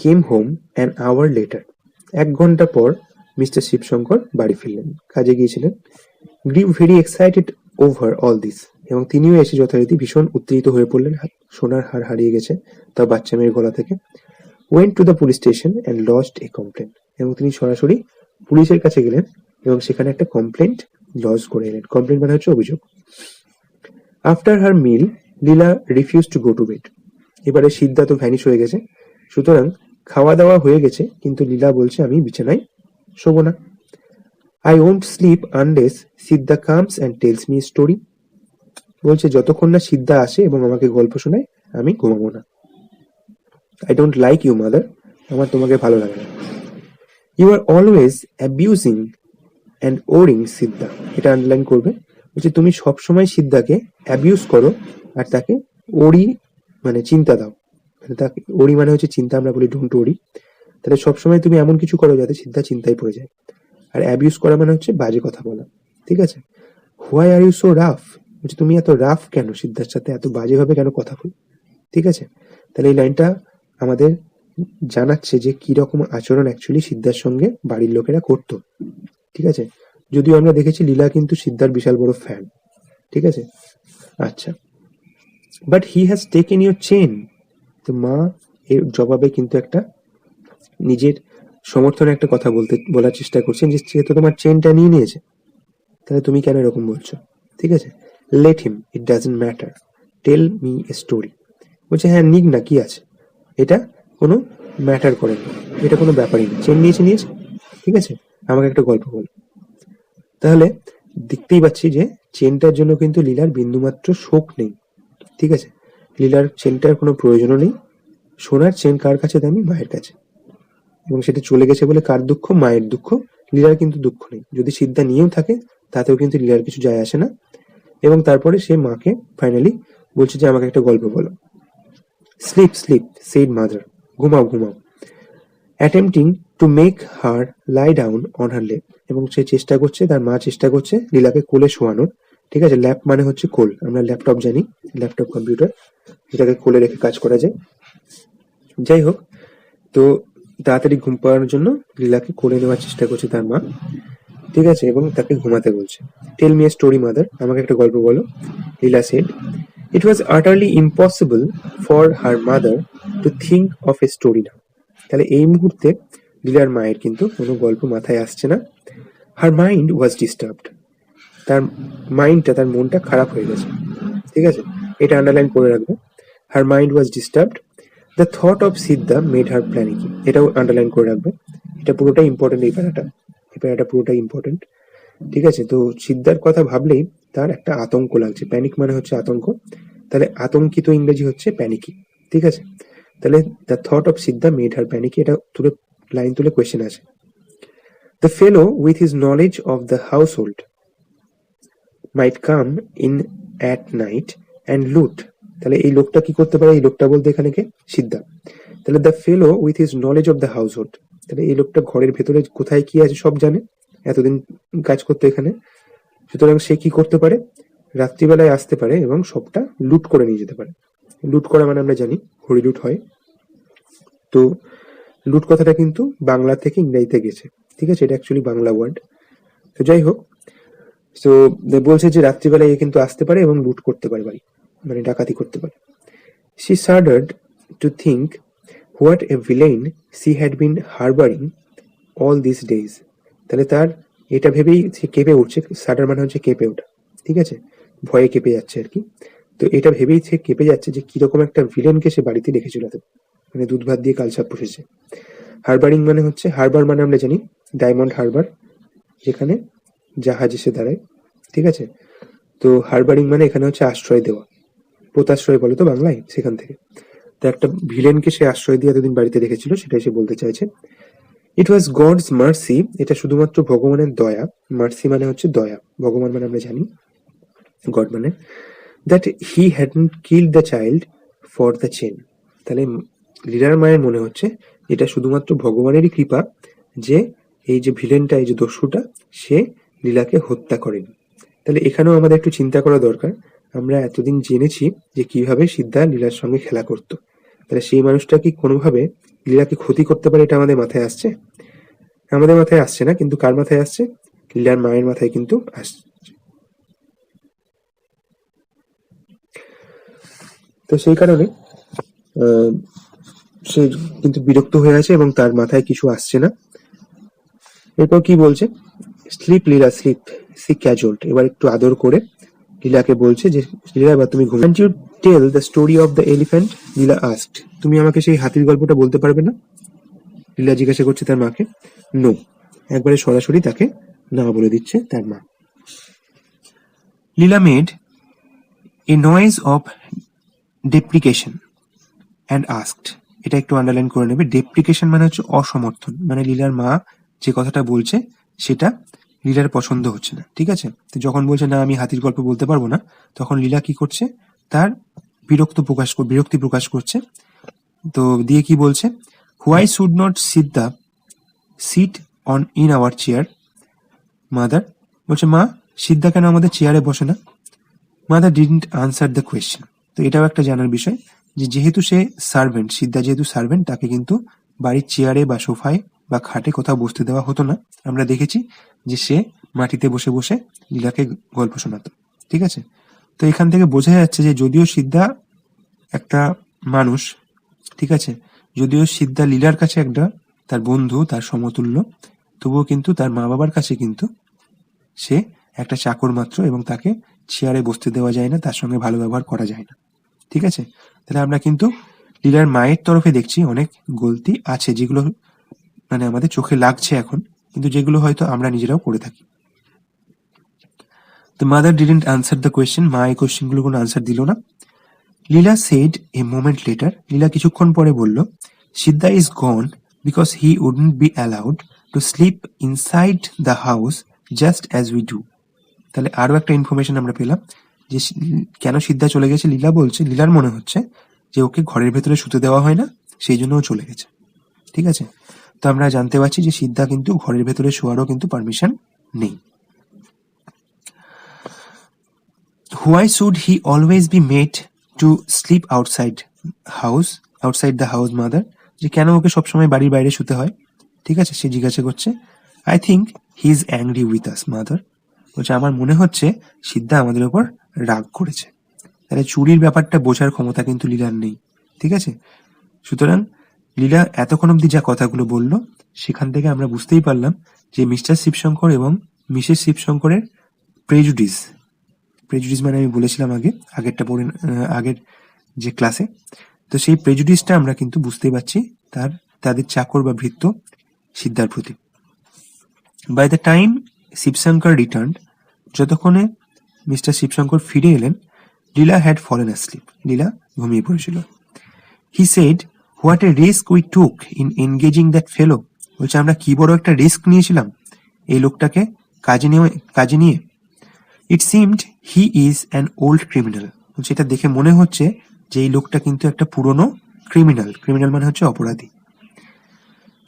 came home an hour later, 1 ঘন্টা পর মিস্টার শিবশঙ্কর বাড়ি ফিরলেন, কাজে গিয়েছিলেন। Grew very excited over all this, এবং তিনিও এসে যথারীতি ভীষণ উত্তেজিত হয়ে পড়লেন, সোনার হার হারিয়ে গেছে তার বাচ্চা মেয়ের গলা থেকে। Went to the police station and লজড A complain, এবং তিনি সরাসরি পুলিশের কাছে গেলেন এবং সেখানে একটা কমপ্লেন্ট লজ করে এলেন। কমপ্লেন্ট মানে হচ্ছে অভিযোগ। After her meal Leela refuse to go to bed, এবারে সিদ্ধা তো ভ্যানিশ হয়ে গেছে, সুতরাং খাওয়া দাওয়া হয়ে গেছে, কিন্তু লীলা বলছে আমি বিছানায় শোবো না। I won't sleep unless Siddha comes and tells me story, বলছে যতক্ষণ না সিদ্ধা আসে এবং আমাকে গল্প শোনায় আমি ঘুমাবো না। I don't like you mother, আমার তোমাকে ভালো লাগে না। You are always abusing and worrying Siddha, এটা আন্ডারলাইন করবে, বলছে তুমি সবসময় সিদ্ধাকে অ্যাবিউজ করো আর তাকে ওরি মানে চিন্তা দাও, মানে তাকে ওরি মানে হচ্ছে চিন্তা, আমরা বলি ডোন্ট ওরি। তাহলে সবসময় তুমি এমন কিছু করো যাতে সিদ্ধা চিন্তায় পড়ে যায়। আর অ্যাবিউজ করা মানে হচ্ছে বাজে কথা বলা, ঠিক আছে। Why are you so rough, বলছে তুমি এত রাফ কেন, সিদ্ধার সাথে এত বাজেভাবে কেন কথা বল, ঠিক আছে। তাহলে এই লাইনটা আমাদের জানাচ্ছে যে কি রকম আচরণ অ্যাকচুয়ালি সিদ্ধার সঙ্গে বাড়ির লোকেরা করতো, ঠিক আছে। যদিও আমরা দেখেছি লীলা কিন্তু সিদ্ধার বিশাল বড় ফ্যান, ঠিক আছে। আচ্ছা, but he has taken your chain, তো মা এর জবাবে কিন্তু একটা নিজের সমর্থনে একটা কথা বলার চেষ্টা করছেন যে সে তো তোমার চেনটা নিয়ে নিয়েছে, তাহলে তুমি কেন এরকম বলছো, ঠিক আছে। Let him, it doesn't matter, tell me a story, বলছে হ্যাঁ নিক না, কি আছে, এটা কোনো ম্যাটার করে না, এটা কোনো ব্যাপারই না, চেন নিয়েছে, ঠিক আছে, আমাকে একটা গল্প বল। তাহলে দেখতেই পাচ্ছি যে চেনটার জন্য কিন্তু লীলার বিন্দুমাত্র শোক নেই, ঠিক আছে। লীলার চেনটার কোনো প্রয়োজনও নেই। সোনার চেন কার কাছে দামি, মায়ের কাছে, এবং সেটা চলে গেছে বলে কার দুঃখ, মায়ের দুঃখ, লীলার কিন্তু দুঃখ নেই। যদি সিদ্ধা নিয়েও থাকে তাতেও কিন্তু লীলার কিছু যায় আসে না। এবং তারপরে সে মাকে ফাইনালি বলছে যে আমাকে একটা গল্প বলো। স্লিপ স্লিপ সেইড মাদার, ঘুমাও ঘুমাও, attempting to make her lie down on her লেপ, এবং সে চেষ্টা করছে, তার মা চেষ্টা করছে লীলাকে কোলে শোয়ানোর, ঠিক আছে। ল্যাপ মানে হচ্ছে কোল, আমরা ল্যাপটপ জানি, ল্যাপটপ কম্পিউটার, যেটাকে কোলে রেখে কাজ করা যায়। যাই হোক, তো তাড়াতাড়ি ঘুম পাড়ানোর জন্য লীলাকে কোলে নেওয়ার চেষ্টা করছে তার মা। ঠিক আছে, এবং তাকে ঘুমাতে বলছে। Tell me a story mother, আমাকে একটা গল্প বলো। Leela said, it was utterly impossible for her mother to think of a story now. তাহলে এই মুহূর্তে লীলার মায়ের কিন্তু কোনো গল্প মাথায় আসছে না। হার মাইন্ড ওয়াজ ডিস্টার্বড, তার মাইন্ডটা, তার মনটা খারাপ হয়ে গেছে। ঠিক আছে, এটা আন্ডারলাইন করে রাখবে। Her mind was disturbed, the thought of Siddha made her panicky, এটাও আন্ডারলাইন করে রাখবে। এটা পুরোটাই ইম্পর্টেন্ট, এই প্যারাটা পুরোটাই ইম্পর্টেন্ট। ঠিক আছে, তো সিদ্ধার কথা ভাবলেই তার একটা আতঙ্ক লাগছে। প্যানিক মানে হচ্ছে আতঙ্ক, তাহলে আতঙ্কিত ইংরেজি হচ্ছে প্যানিকি। ঠিক আছে, তাহলে the thought of Siddha made her panicky, এটা তুলে লাইন তুলে কোয়েশ্চেন আছে। The fellow with his knowledge of the household might come in at night and loot. তাহলে এই লোকটা কি করতে পারে? এই লোকটা বলতে এখানে কে? সিদ্ধা। তাহলে the fellow with his knowledge of the house hold, তাহলে এই লোকটা ঘরের ভেতরে কোথায় কি আছে সব জানে, এতদিন কাজ করতে এখানে। সুতরাং সে কি করতে পারে? রাত্রিবেলায় আসতে পারে এবং সবটা লুট করে নিয়ে যেতে পারে। লুট করা মানে আমরা জানি হরি লুট হয়। তো লুট কথাটা কিন্তু বাংলা থেকে ইংরেজিতে গেছে। ঠিক আছে, এটা অ্যাকচুয়ালি বাংলা ওয়ার্ড। তো যাই হোক, তো বলছে যে রাত্রিবেলায় এ কিন্তু আসতে পারে এবং লুট করতে পারে বাড়ি, মানে ডাকাতি করতে পারে। She shuddered to think what a villain she had been harboring all these days. তাহলে তার এটা ভেবেই সে কেঁপে উঠছে। শাডার মানে হচ্ছে কেঁপে ওঠা। ঠিক আছে, ভয়ে কেঁপে যাচ্ছে আর কি। তো এটা ভেবেই সে কেঁপে যাচ্ছে যে কিরকম একটা ভিলেনকে সে বাড়িতে রেখেছিল, মানে দুধ ভাত দিয়ে কালসাপ পুষেছে। হারবারিং মানে হচ্ছে, হারবার মানে আমরা জানি ডায়মন্ড হারবার, যেখানে জাহাজ এসে দাঁড়ায়। ঠিক আছে, তো হারবারিং মানে এখানে হচ্ছে আশ্রয় দেওয়া, পোতাশ্রয় বলে তো বাংলায়, সেখান থেকে। তো একটা ভিলেনকে সে আশ্রয় দিয়ে এতদিন বাড়িতে রেখেছিল, সেটাই সে বলতে চাইছে। ইট ওয়াজ গডস মার্সি, এটা শুধুমাত্র ভগবানের দয়া। মার্সি মানে হচ্ছে দয়া, ভগবান মানে আমরা জানি গড মানে, that he hadn't killed the child for the chain. তাহলে লীলার মায়ের মনে হচ্ছে এটা শুধুমাত্র ভগবানেরই কৃপা যে এই যে ভিলেনটা, এই যে দস্যুটা, সে লীলাকে হত্যা করেনি। তাহলে এখানেও আমাদের একটু চিন্তা করা দরকার। আমরা এতদিন জেনেছি যে কিভাবে সিদ্ধা লীলার সঙ্গে খেলা করতো, তাহলে সেই মানুষটা কি কোনোভাবে লীলাকে ক্ষতি করতে পারে? এটা আমাদের মাথায় আসছে? আমাদের মাথায় আসছে না, কিন্তু কার মাথায় আসছে? লীলার মায়ের মাথায় কিন্তু আসছে। তো সেই কারণে সে কিন্তু বিরক্ত হয়ে আছে এবং তার মাথায় কিছু আসছে না। এরপর কি বলছে? স্লিপ লীলা স্লিপ, সি ক্যাজুয়াল। এবার একটু আদর করে লীলাকে বলছে যে লীলা এবার তুমি ঘুম। Can't you tell the story of the elephant? Leela asked, তুমি আমাকে সেই হাতির গল্পটা বলতে পারবে না? লীলা জিজ্ঞাসা করছে তার মাকে। নো, একবারে সরাসরি তাকে না বলে দিচ্ছে তার মা। Leela made a noise of deprecation and asked, এটা একটু আন্ডারলাইন করে নেবে। ডেপ্রিকেশন মানে হচ্ছে অসমর্থন, মানে লীলার মা যে কথাটা বলছে সেটা লীলার পছন্দ হচ্ছে না। ঠিক আছে, তো যখন বলছে না আমি হাতির গল্প বলতে পারবো না, তখন লীলা কি করছে? তার বিরক্তি প্রকাশ করছে। তো দিয়ে কি বলছে? Why should not Siddha sit on in our chair mother? বলছে মা, সিদ্ধা কেন আমাদের চেয়ারে বসে না? Mother didn't answer the question. তো এটাও একটা জানার বিষয় যে যেহেতু সে সার্ভেন্ট, সিদ্ধা যেহেতু সার্ভেন্ট, তাকে কিন্তু বাড়ির চেয়ারে বা সোফায় বা খাটে কোথাও বসতে দেওয়া হতো না। আমরা দেখেছি যে সে মাটিতে বসে বসে লীলাকে গল্প শোনাতো। ঠিক আছে, তো এখান থেকে বোঝা যাচ্ছে যে যদিও সিদ্ধা একটা মানুষ, ঠিক আছে, যদিও সিদ্ধা লীলার কাছে একটা তার বন্ধু, তার সমতুল্য, তবুও কিন্তু তার মা বাবার কাছে কিন্তু সে একটা চাকর মাত্র, এবং তাকে চেয়ারে বসতে দেওয়া যায় না, তার সঙ্গে ভালো ব্যবহার করা যায় না। ঠিক আছে, তাহলে আমরা কিন্তু লীলার মায়ের তরফে দেখছি অনেক গলতি আছে, যেগুলো মানে আমাদের চোখে লাগছে এখন, কিন্তু যেগুলো হয়তো আমরা নিজেরাও করে থাকি। The mother didn't answer the question, মা এই কোয়েশ্চেনগুলো কোনো আনসার দিল না। লীলা said a moment later, লীলা কিছুক্ষণ পরে বলল, সিদ্ধা is gone because he wouldn't be allowed to sleep inside the house just as we do. তাহলে আরো একটা ইনফরমেশন আমরা পেলাম যে কেন সিদ্ধা চলে গেছে। লীলা বলছে, লীলার মনে হচ্ছে যে ওকে ঘরের ভেতরে শুতে দেওয়া হয় না, সেই জন্য ও চলে গেছে। ঠিক আছে, তো আমরা জানতে পারছি যে সিদ্ধা কিন্তু ঘরের ভেতরে শোয়ারও কিন্তু পারমিশন নেই। Why should he always be made to sleep outside the house mother? যে কেন ওকে সবসময় বাড়ির বাইরে শুতে হয়? ঠিক আছে, সে জিজ্ঞাসা করছে। I think he is angry with us mother. বলছে আমার মনে হচ্ছে সিদ্ধা আমাদের ওপর রাগ করেছে। তাহলে চুরির ব্যাপারটা বোঝার ক্ষমতা কিন্তু লীলার নেই, ঠিক আছে? সুতরাং লীলা এতক্ষণ অব্দি যা কথাগুলো বলল সেখান থেকে আমরা বুঝতেই পারলাম যে মিস্টার শিবশঙ্কর এবং মিসেস শিবশঙ্করের প্রেজুডিস, প্রেজুডিস মানে আমি বলেছিলাম আগের যে ক্লাসে, তো সেই প্রেজুডিসটা আমরা কিন্তু বুঝতেই পারছি তাদের চাকর বা ভৃত্য সিদ্ধার প্রতি। By the time Shivashankar return, যতক্ষণে মিস্টার শিবশঙ্কর ফিরে এলেন, Leela had fallen asleep, Leela ঘুমিয়ে পড়েছিল। He said, what a risk we took in engaging that fellow. বলছে আমরা কি বড় একটা রিস্ক নিয়েছিলাম এই লোকটাকে কাজে নিয়ে। ইট seemed he is an old criminal. বলছে এটা দেখে মনে হচ্ছে যে এই লোকটা কিন্তু একটা পুরনো ক্রিমিনাল, ক্রিমিনাল মানে হচ্ছে অপরাধী।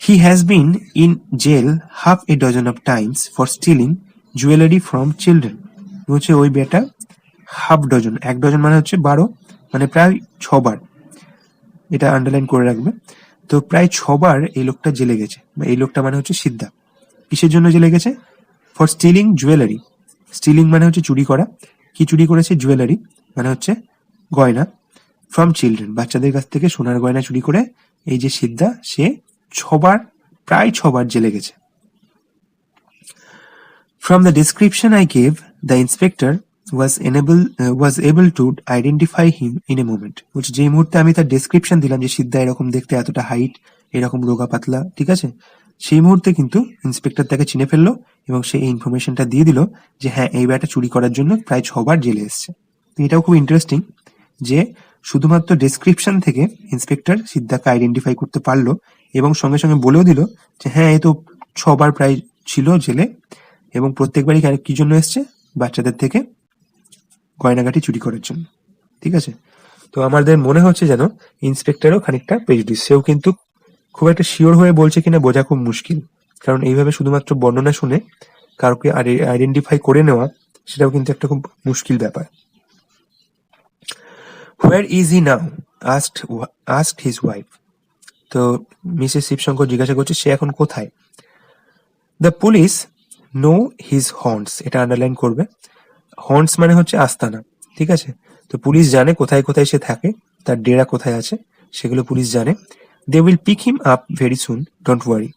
He has been in jail half a dozen of times for stealing jewellery from children. বলছে ওই বেটা হাফ ডজন, এক ডজন মানে হচ্ছে 12, মানে প্রায় 6 বার, এটা আন্ডারলাইন করে রাখবে। তো প্রায় 6 বার এই লোকটা জেলে গেছে, এই লোকটা মানে হচ্ছে সিদ্ধা। কিসের জন্য জেলে গেছে? For stealing jewellery. স্টিলিং মানে হচ্ছে চুরি করা। কি চুরি করেছে? জুয়েলারি মানে হচ্ছে গয়না। ফ্রম চিলড্রেন, বাচ্চাদের কাছ থেকে সোনার গয়না চুরি করে এই যে সিদ্ধা, সে 6 বার, প্রায় 6 বার জেলে গেছে। From the description I gave, the inspector was able to identify him in a moment. বলছে যে মুহূর্তে আমি তার ডেসক্রিপশন দিলাম যে সিদ্ধা এরকম দেখতে, এতটা হাইট, এরকম রোগা পাতলা, ঠিক আছে, সেই মুহূর্তে কিন্তু ইন্সপেক্টর তাকে চিনে ফেললো এবং সে এই ইনফরমেশনটা দিয়ে দিল যে হ্যাঁ এই ব্যাটা চুরি করার জন্য প্রায় 6 বার জেলে এসছে। এটাও খুব ইন্টারেস্টিং যে শুধুমাত্র ডেসক্রিপশন থেকে ইন্সপেক্টর সিদ্ধাকে আইডেন্টিফাই করতে পারলো এবং সঙ্গে সঙ্গে বলেও দিল যে হ্যাঁ এ তো 6 বার প্রায় ছিল জেলে এবং প্রত্যেকবারই কি জন্য এসছে? বাচ্চাদের থেকে গয়নাগাটি চুরি করার জন্য, ঠিক আছে। তো আমাদের মনে হচ্ছে যেন ইন্সপেক্টরও খানিকটা প্রেজুডিস, সেও কিন্তু খুব একটা শিওর হয়ে বলছে কিনা বোঝা খুব মুশকিল, কারণ এইভাবে শুধুমাত্র বর্ণনা শুনে কাউকে আইডেন্টিফাই করে নেওয়া সেটাও কিন্তু একটা খুব মুশকিল ব্যাপার। Where is he now asked his wife. তো মিসেস শিবশঙ্কর জিজ্ঞাসা করছে সে এখন কোথায়। The police know his haunts, এটা আন্ডারলাইন করবে। হন্টস মানে হচ্ছে আস্তানা, ঠিক আছে। তো পুলিশ জানে কোথায় কোথায় সে থাকে, তার ডেরা কোথায় আছে সেগুলো পুলিশ জানে। They will pick him up very soon, don't worry,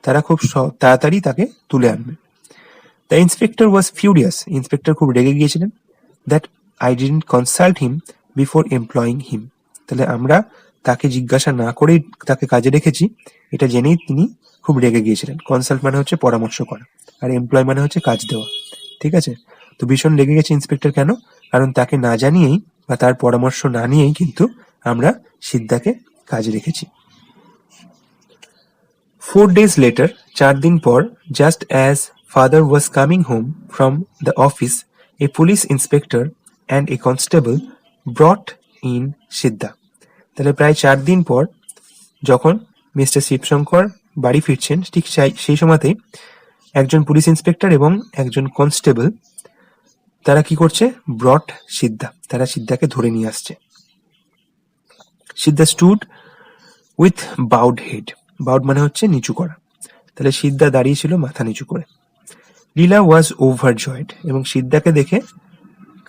তারা খুব তাড়াতাড়ি তাকে তুলে আনবে। The inspector was furious, inspector খুব রেগে গিয়েছিলেন। That I didn't consult him before employing him, তাহলে আমরা তাকে জিজ্ঞাসা না করেই তাকে কাজে রেখেছি, এটা জেনেই তিনি খুব রেগে গিয়েছিলেন। কনসাল্ট মানে হচ্ছে পরামর্শ করা, আর এমপ্লয় মানে হচ্ছে কাজ দেওয়া, ঠিক আছে। তো ভীষণ রেগে গেছে ইন্সপেক্টর, কেন? কারণ তাকে না জানিয়েই বা তার পরামর্শ না নিয়েই কিন্তু আমরা সিদ্ধাকে কাজে রেখেছি। 4 days later, 4 দিন পর, just as father was coming home from the office, a police inspector and a constable brought in সিদ্ধা। তাহলে প্রায় 4 দিন পর যখন মিস্টার শিবশঙ্কর বাড়ি ফিরছেন, ঠিক সেই সময়তেই একজন পুলিশ ইন্সপেক্টর এবং একজন কনস্টেবল তারা কি করছে? ব্রট সিদ্ধা, তারা সিদ্ধাকে ধরে নিয়ে আসছে। Siddha stood with bowed head, bowed মানে হচ্ছে নিচু করা, তাহলে সিদ্ধা দাঁড়িয়ে ছিল মাথা নিচু করে। লীলা ওয়াজ ওভারজয়েড, এবং সিদ্ধাকে দেখে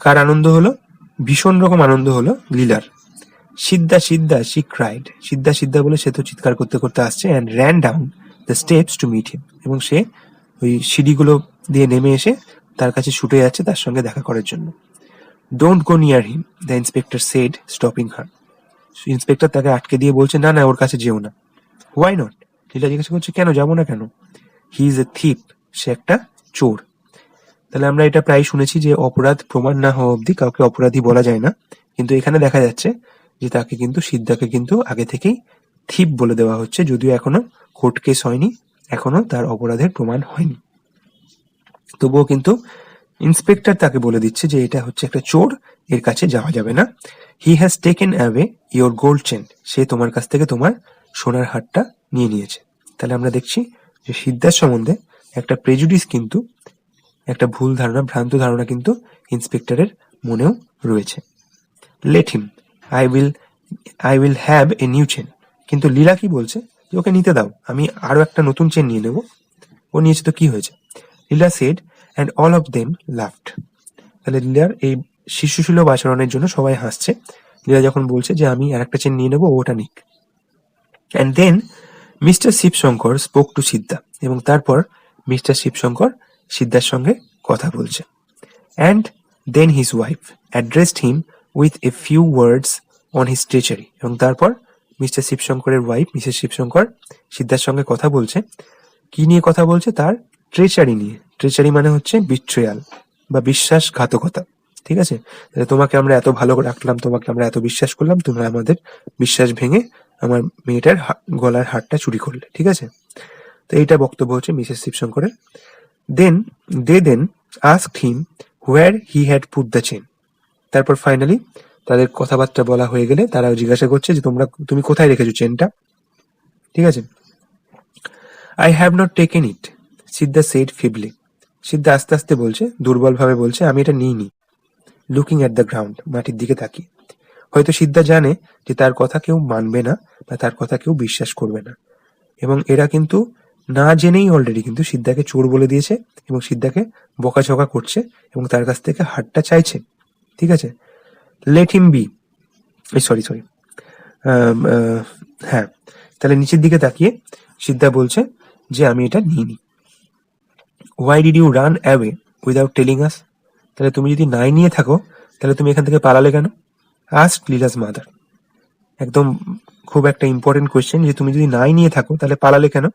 কার আনন্দ হলো? ভীষণ রকম আনন্দ হলো লীলার। সিদ্ধা সিদ্ধা শি ক্রাইড, সিদ্ধা সিদ্ধা বলে সে তো চিৎকার করতে করতে আসছে। And ran down the steps to meet him, এবং সে ওই সিঁড়িগুলো দিয়ে নেমে এসে তার কাছে ছুটে যাচ্ছে তার সঙ্গে দেখা করার জন্য। Don't go near him, the inspector said, stopping her. Inspector তাকে আটকে দিয়ে বলছে না না ওর কাছে যেও না। Why not? লীলা জিজ্ঞাসা করছে কেন যাবো না কেন? হি ইজ এ থিপ, সে একটা চোর। তাহলে আমরা এটা প্রায় শুনেছি যে অপরাধ প্রমাণ না হওয়া অব্দি কাউকে অপরাধী বলা যায় না, কিন্তু এখানে দেখা যাচ্ছে যে তাকে কিন্তু সিদ্ধাকে কিন্তু আগে থেকেই থিপ বলে দেওয়া হচ্ছে, যদিও এখনো কোর্ট কেস হয়নি, এখনো তার অপরাধের প্রমাণ হয়নি, তবুও কিন্তু ইন্সপেক্টর তাকে বলে দিচ্ছে যে এটা হচ্ছে একটা চোর, এর কাছে যাওয়া যাবে না। He has taken away your gold chain, সে তোমার কাছ থেকে তোমার সোনার হারটা নিয়ে নিয়েছে। তাহলে আমরা দেখছি যে সিদ্ধার সম্বন্ধে একটা প্রেজুডিস কিন্তু, একটা ভুল ধারণা, ভ্রান্ত ধারণা কিন্তু ইন্সপেক্টরের মনেও রয়েছে। Let him, I will have a new chain. কিন্তু লীলা কি বলছে? যে ওকে নিতে দাও, আমি আরো একটা নতুন চেন নিয়ে নেব। ও নিয়েছে তো কি হয়েছে? Leela said and all of them laughed. তাহলে লীলার এই শিশুসুলভ আচরণের জন্য সবাই হাসছে। লীলা যখন বলছে যে আমি আর একটা চেন নিয়ে নেবো, ওটা নিক। And then Mr Shivashankar spoke to Siddha, এবং তারপর মিস্টার শিবশঙ্কর সিদ্ধার সঙ্গে কথা বলছে। And then his wife addressed him with a few words on his treachery, এবং তারপর মিস্টার শিবশঙ্করের ওয়াইফ মিসেস শিবশঙ্কর সিদ্ধার সঙ্গে কথা বলছে। কি নিয়ে কথা বলছে? তার ট্রেচারি নিয়ে। ট্রেচারি মানে হচ্ছে বিট্রেয়াল বা বিশ্বাসঘাতকতা। ঠিক আছে? তাহলে তোমাকে আমরা এত ভালো রাখলাম, তোমাকে আমরা এত বিশ্বাস করলাম, তোমরা আমাদের বিশ্বাস ভেঙে আমার মেয়েটার গলার হারটা চুরি করলে। ঠিক আছে? তো এইটা বক্তব্য হচ্ছে মিসেস শিবশঙ্করের। Then then asked him where he had put the chain. তারপর ফাইনালি তাদের কথাবার্তা বলা হয়ে গেলে তারাও জিজ্ঞাসা করছে যে তুমি কোথায় রেখেছো চেনটা? ঠিক আছে? I have not taken it, Siddha said feebly. Siddha আস্তে আস্তে বলছে, দুর্বলভাবে বলছে, আমি এটা নিইনি। লুকিং অ্যাট দ্য গ্রাউন্ড, মাটির দিকে তাকিয়ে। হয়তো সিদ্ধা জানে যে তার কথা কেউ মানবে না বা তার কথা কেউ বিশ্বাস করবে না, এবং এরা কিন্তু না জেনেই অলরেডি কিন্তু সিদ্ধাকে চোর বলে দিয়েছে এবং সিদ্ধাকে বকাঝকা করছে এবং তার কাছ থেকে হারটা চাইছে। ঠিক আছে? লেট হিম বি, সরি, হ্যাঁ। তাহলে নিচের দিকে তাকিয়ে সিদ্ধা বলছে যে আমি এটা নিইনি। Why did you run away without telling us? তাহলে তুমি যদি নাই নিয়ে থাকো তাহলে তুমি এখান থেকে পালালে কেন? Asked Leela's mother. একদম খুব একটা ইম্পর্টেন্ট কোয়েশ্চেন, যে তুমি যদি নাই নিয়ে থাকো তাহলে পালালে কেন?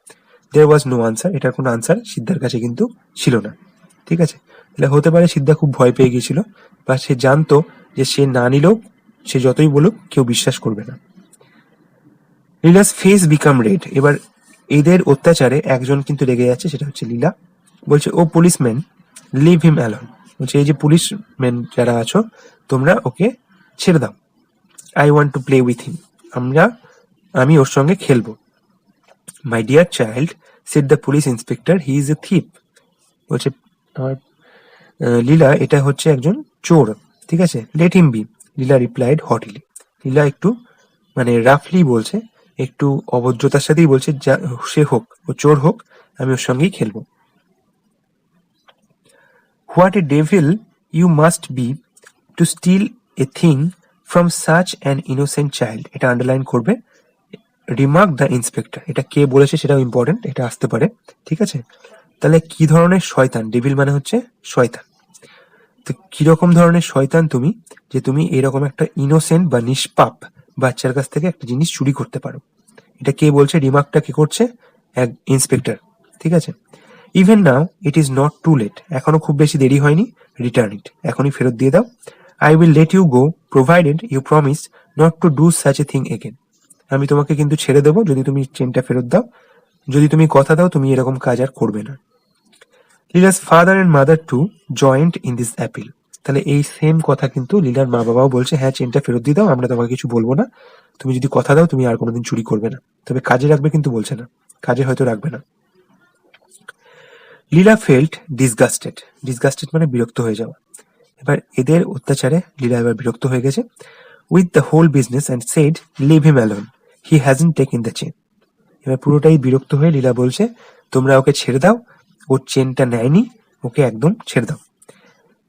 দেয়ার ওয়াজ নো আনসার। এটার কোনো আনসার সিদ্ধার কাছে কিন্তু ছিল না। ঠিক আছে? তাহলে হতে পারে সিদ্ধা খুব ভয় পেয়ে গিয়েছিল, বা সে জানতো যে সে না নিলেও সে যতই বলুক কেউ বিশ্বাস করবে না। Leela's face become red. এবার এদের অত্যাচারে একজন কিন্তু রেগে যাচ্ছে, সেটা হচ্ছে লীলা। বলছে, ও পুলিশম্যান, লিভ হিম অ্যালোন। বলছে, এই যে পুলিশম্যান যারা আছো তোমরা ওকে ছেড়ে দাও। I want to play with him, আমি ওর সঙ্গে খেলবো। My dear child, said the police inspector, he is a থিপ। বলছে, আমার লীলা এটা হচ্ছে একজন চোর। ঠিক আছে? লেট হিম বি, লীলা রিপ্লাইড হটিলি। লীলা একটু মানে রাফলি বলছে, একটু অভদ্রতার সাথেই বলছে, যা সে হোক, ও চোর হোক, আমি ওর সঙ্গেই খেলবো। What a devil you must be to steal a thing from such an innocent child. এটা আন্ডারলাইন করবে। রিমার্ক দ্য ইন্সপেক্টর, এটা কে বলেছে সেটাও ইম্পর্টেন্ট, এটা আসতে পারে। ঠিক আছে? তাহলে কি ধরনের শয়তান? ডেভিল মানে হচ্ছে শয়তান। তো কিরকম ধরনের শয়তান তুমি, যে তুমি এরকম একটা ইনোসেন্ট বা নিষ্পাপ বাচ্চার কাছ থেকে একটা জিনিস চুরি করতে পারো? এটা কে বলছে? রিমার্কটা কে করছে? এক ইন্সপেক্টর। ঠিক আছে? Even now it is not too late, এখনো খুব বেশি দেরি হয়নি। রিটার্ন ইট, এখনই ফেরত দিয়ে দাও। I will let you go provided you promise not to do such a thing again. আমি তোমাকে কিন্তু ছেড়ে দেবো যদি তুমি চেনটা ফেরত দাও, যদি তুমি কথা দাও তুমি এরকম কাজ আর করবে না। Leela's father and mother to joint in this appeal. তাহলে এই সেম কথা কিন্তু লীলার মা বাবাও বলছে, হ্যাঁ চেনটা ফেরত দিয়ে দাও, আমরা তোমাকে কিছু বলবো না, তুমি যদি কথা দাও তুমি আর কোনোদিন চুরি করবে না। তবে কাজে রাখবে কিন্তু বলছে না, কাজে হয়তো রাখবে না। লীলা ফেল্ট ডিসগাস্টেড। ডিসগাস্টেড মানে বিরক্ত হয়ে যাওয়া। এবার এদের অত্যাচারে লীলা এবার বিরক্ত হয়ে গেছে। With the whole business and said, leave him alone, he hasn't taken the chain. এবার পুরোটাই বিরক্ত হয়ে লীলা বলছে, তোমরা ওকে ছেড়ে দাও, ওর চেনটা নেয়নি, ওকে একদম ছেড়ে দাও।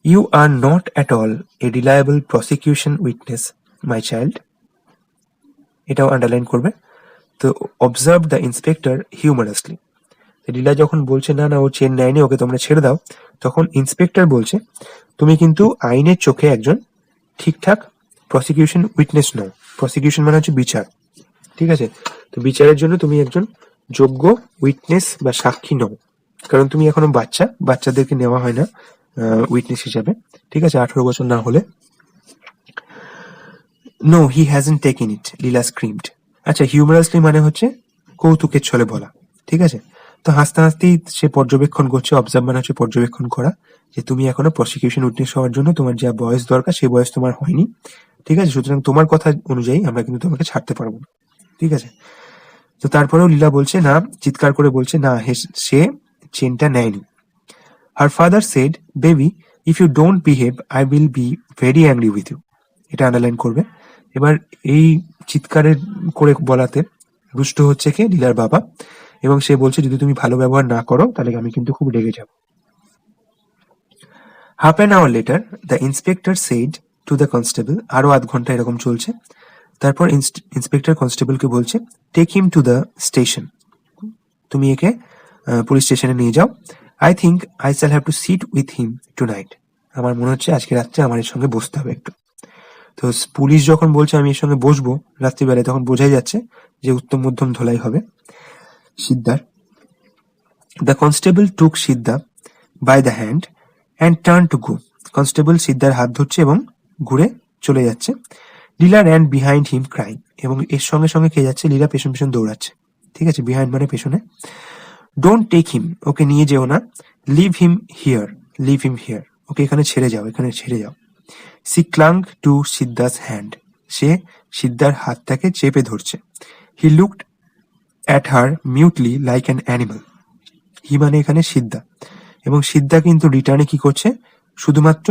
You are not at all a reliable prosecution witness my child. এটাও আন্ডারলাইন করবে। তো observe the inspector humorously. Leela যখন বলছে না না ও চেন নেয়নি, ওকে তোমরা ছেড়ে দাও, তখন ইন্সপেক্টর বলছে, তুমি কিন্তু আইনের চোখে একজন ঠিকঠাক প্রসিকিউশন উইটনেস নও। প্রসিকিউশন মানে হচ্ছে বিচার। ঠিক আছে? তো বিচারের জন্য তুমি একজন যোগ্য উইটনেস বা সাক্ষী নও, কারণ তুমি এখনো বাচ্চা, বাচ্চাদেরকে নেওয়া হয় না উইটনেস হিসাবে। ঠিক আছে? 18 বছর না হলে। No he hasn't taken it, Leela screamed. আচ্ছা, হিউমারাসলি মানে হচ্ছে কৌতুকের ছলে বলা। ঠিক আছে? তো হাসতে হাসতেই সে পর্যবেক্ষণ করছে। অবজার্ভ মানে হচ্ছে পর্যবেক্ষণ করা, যে তুমি এখনো প্রসিকিউশন উইটনেস হওয়ার জন্য তোমার যা বয়স দরকার সেই বয়স তোমার হয়নি। ঠিক আছে? সুতরাং তোমার কথা অনুযায়ী আমরা কিন্তু তোমাকে ছাড়তে পারবো না। ঠিক আছে? তো তারপরেও লীলা বলছে না, চিৎকার করে বলছে না, সে চেনটা নেয়নি। Her father said, baby if you don't behave I will be very angry with you. এটা আন্ডারলাইন করবে। এবার এই চিৎকারের করে বলাতে রুষ্ট হচ্ছে কে? লীলার বাবা। এবং সে বলছে যদি তুমি ভালো ব্যবহার না করো তাহলে আমি কিন্তু খুব রেগে যাব। Half an hour later the inspector said to the constable, আরো আধ ঘন্টা এরকম চলছে। তারপর ইন্সপেক্টর কনস্টেবলকে বলছে take him to the station, তুমি একে পুলিশ স্টেশনে নিয়ে যাও। I think I shall have to sit with him tonight, আমার মনে হচ্ছে আজকে রাত্রে আমার এর সঙ্গে বসতে হবে একটু। তো পুলিশ যখন বলছে আমি এর সঙ্গে বসবো রাত্রিবেলায়, তখন বোঝাই যাচ্ছে যে উত্তম মধ্যম ধোলাই হবে সিদ্ধার। The constable took Siddha by the hand and turn to go, constable সিদ্ধার হাত ধরছে এবং ঘুরে চলে যাচ্ছে। Leela ran behind him crying, এবং এর সঙ্গে সঙ্গে কে যাচ্ছে, লীলা পেছন পেছন দৌড়াচ্ছে। ঠিক আছে, বিহাইন্ড মানে পেছনে। ডোন্ট টেক হিম, ওকে নিয়ে যেও না। Leave him here, leave him here, ওকে এখানে ছেড়ে যাও, এখানে ছেড়ে যাও। She clung to Siddha's hand, সে সিদ্ধার হাতটাকে চেপে ধরছে। He looked at her mutely like an animal, he মানে এখানে সিদ্ধা, এবং সিদ্ধা কিন্তু রিটার্নে কি করছে, শুধুমাত্র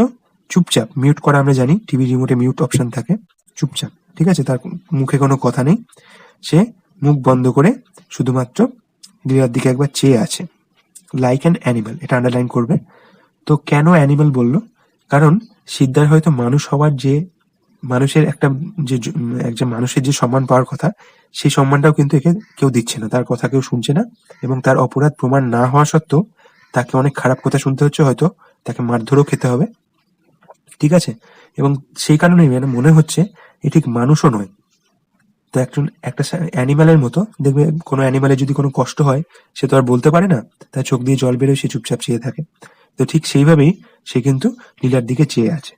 চুপচাপ, মিউট করা আমরা জানি টিভি রিমোটে মিউট অপশন থাকে, চুপচাপ। ঠিক আছে, তার মুখে কোনো কথা নেই, সে মুখ বন্ধ করে শুধুমাত্র লীলার দিকে একবার চেয়ে আছে। লাইক অ্যান অ্যানিমাল, এটা আন্ডারলাইন করবে। তো কেন অ্যানিমাল বললো, কারণ সিদ্ধার হয়তো মানুষ হওয়ার যে মানুষের একটা যে একজন মানুষের যে সম্মান পাওয়ার কথা, সেই সম্মানটাও কিন্তু একে কেউ দিচ্ছে না, তার কথা কেউ শুনছে না, এবং তার অপরাধ প্রমাণ না হওয়া সত্ত্বেও তাকে অনেক খারাপ কথা শুনতে হচ্ছে, হয়তো তাকে মারধরও খেতে হবে। ঠিক আছে, এবং সেই কারণে মনে হচ্ছে এ ঠিক মানুষও নয়। তো একটা অ্যানিমালের মতো দেখবে, কোনো অ্যানিমালের যদি কোনো কষ্ট হয় সে তো আর বলতে পারে না, তার চোখ দিয়ে জল বেরোয়, সে চুপচাপ চেয়ে থাকে। তো ঠিক সেইভাবেই সে কিন্তু লীলার দিকে চেয়ে আছে।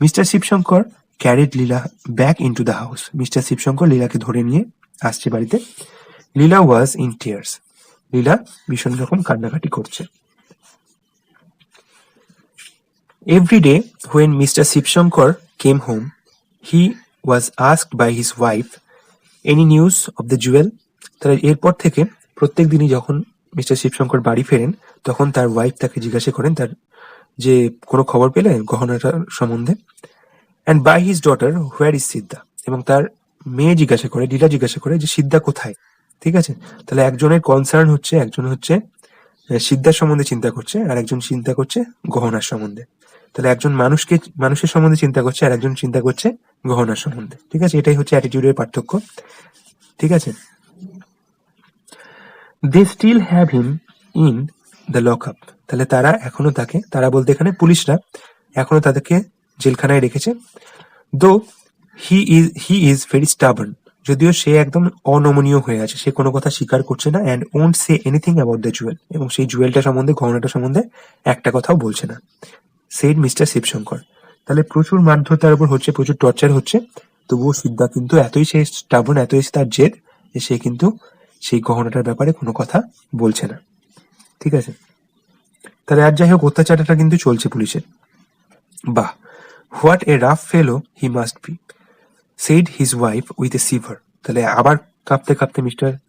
Mr Shivashankar carried Leela back into the house, Mr Shivashankar লীলাকে ধরে নিয়ে আসছে বাড়িতে। লীলা ওয়াজ ইন টিয়ার্স, লীলা ভীষণ রকম কান্নাকাটি করছে। Every day when Mr. Shivshankar came home, he was asked by his wife, any news of the jewel? তাহলে এরপর থেকে প্রত্যেক দিনই যখন মিস্টার শিবশঙ্কর বাড়ি ফেরেন, তখন তার ওয়াইফ তাকে জিজ্ঞাসা করেন তার যে কোনো খবর পেলে গহনাটার সম্বন্ধে। And by his daughter where is Siddha, এবং তার মেয়ে জিজ্ঞাসা করে, লীলা জিজ্ঞাসা করে যে সিদ্ধা কোথায়। ঠিক আছে, তাহলে একজনের কনসার্ন হচ্ছে, একজন হচ্ছে সিদ্ধার সম্বন্ধে চিন্তা করছে, আর একজন চিন্তা করছে গহনার সম্বন্ধে। তাহলে একজন মানুষের সম্বন্ধে চিন্তা করছে, আর একজন চিন্তা করছে গহনার সম্বন্ধে। ঠিক আছে, এটাই হচ্ছে অ্যাটিটিউডের পার্থক্য। ঠিক আছে, they still have him in the lock up, তাহলে তারা এখনো তাকে, তারা বলতে এখানে পুলিশরা এখনো তাদেরকে জেলখানায় রেখেছে। দো হি ইজ ভেরি স্টাবার্ন, যদিও সে একদম অনমনীয় হয়ে আছে, সে কোনো কথা স্বীকার করছে না। And won't say anything about the Jewel, এবং সেই জুয়েলটা সম্বন্ধে, গহনাটা সম্বন্ধে একটা কথাও বলছে না। সেড মিস্টার শিবশঙ্কর, তাহলে প্রচুর মারধর তার উপর হচ্ছে, প্রচুর টর্চার হচ্ছে, তবুও সিদ্ধা কিন্তু এতই সে স্টাবন, এতই তার জেদ, যে সে কিন্তু সেই গহনাটার ব্যাপারে কোনো কথা বলছে না। ঠিক আছে, তাহলে আর যাই হোক, অত্যাচারটা কিন্তু চলছে পুলিশের। বাহ, what a rough fellow he must be, said his wife with a shiver, তাহলে আবার কাঁপতে কাঁপতে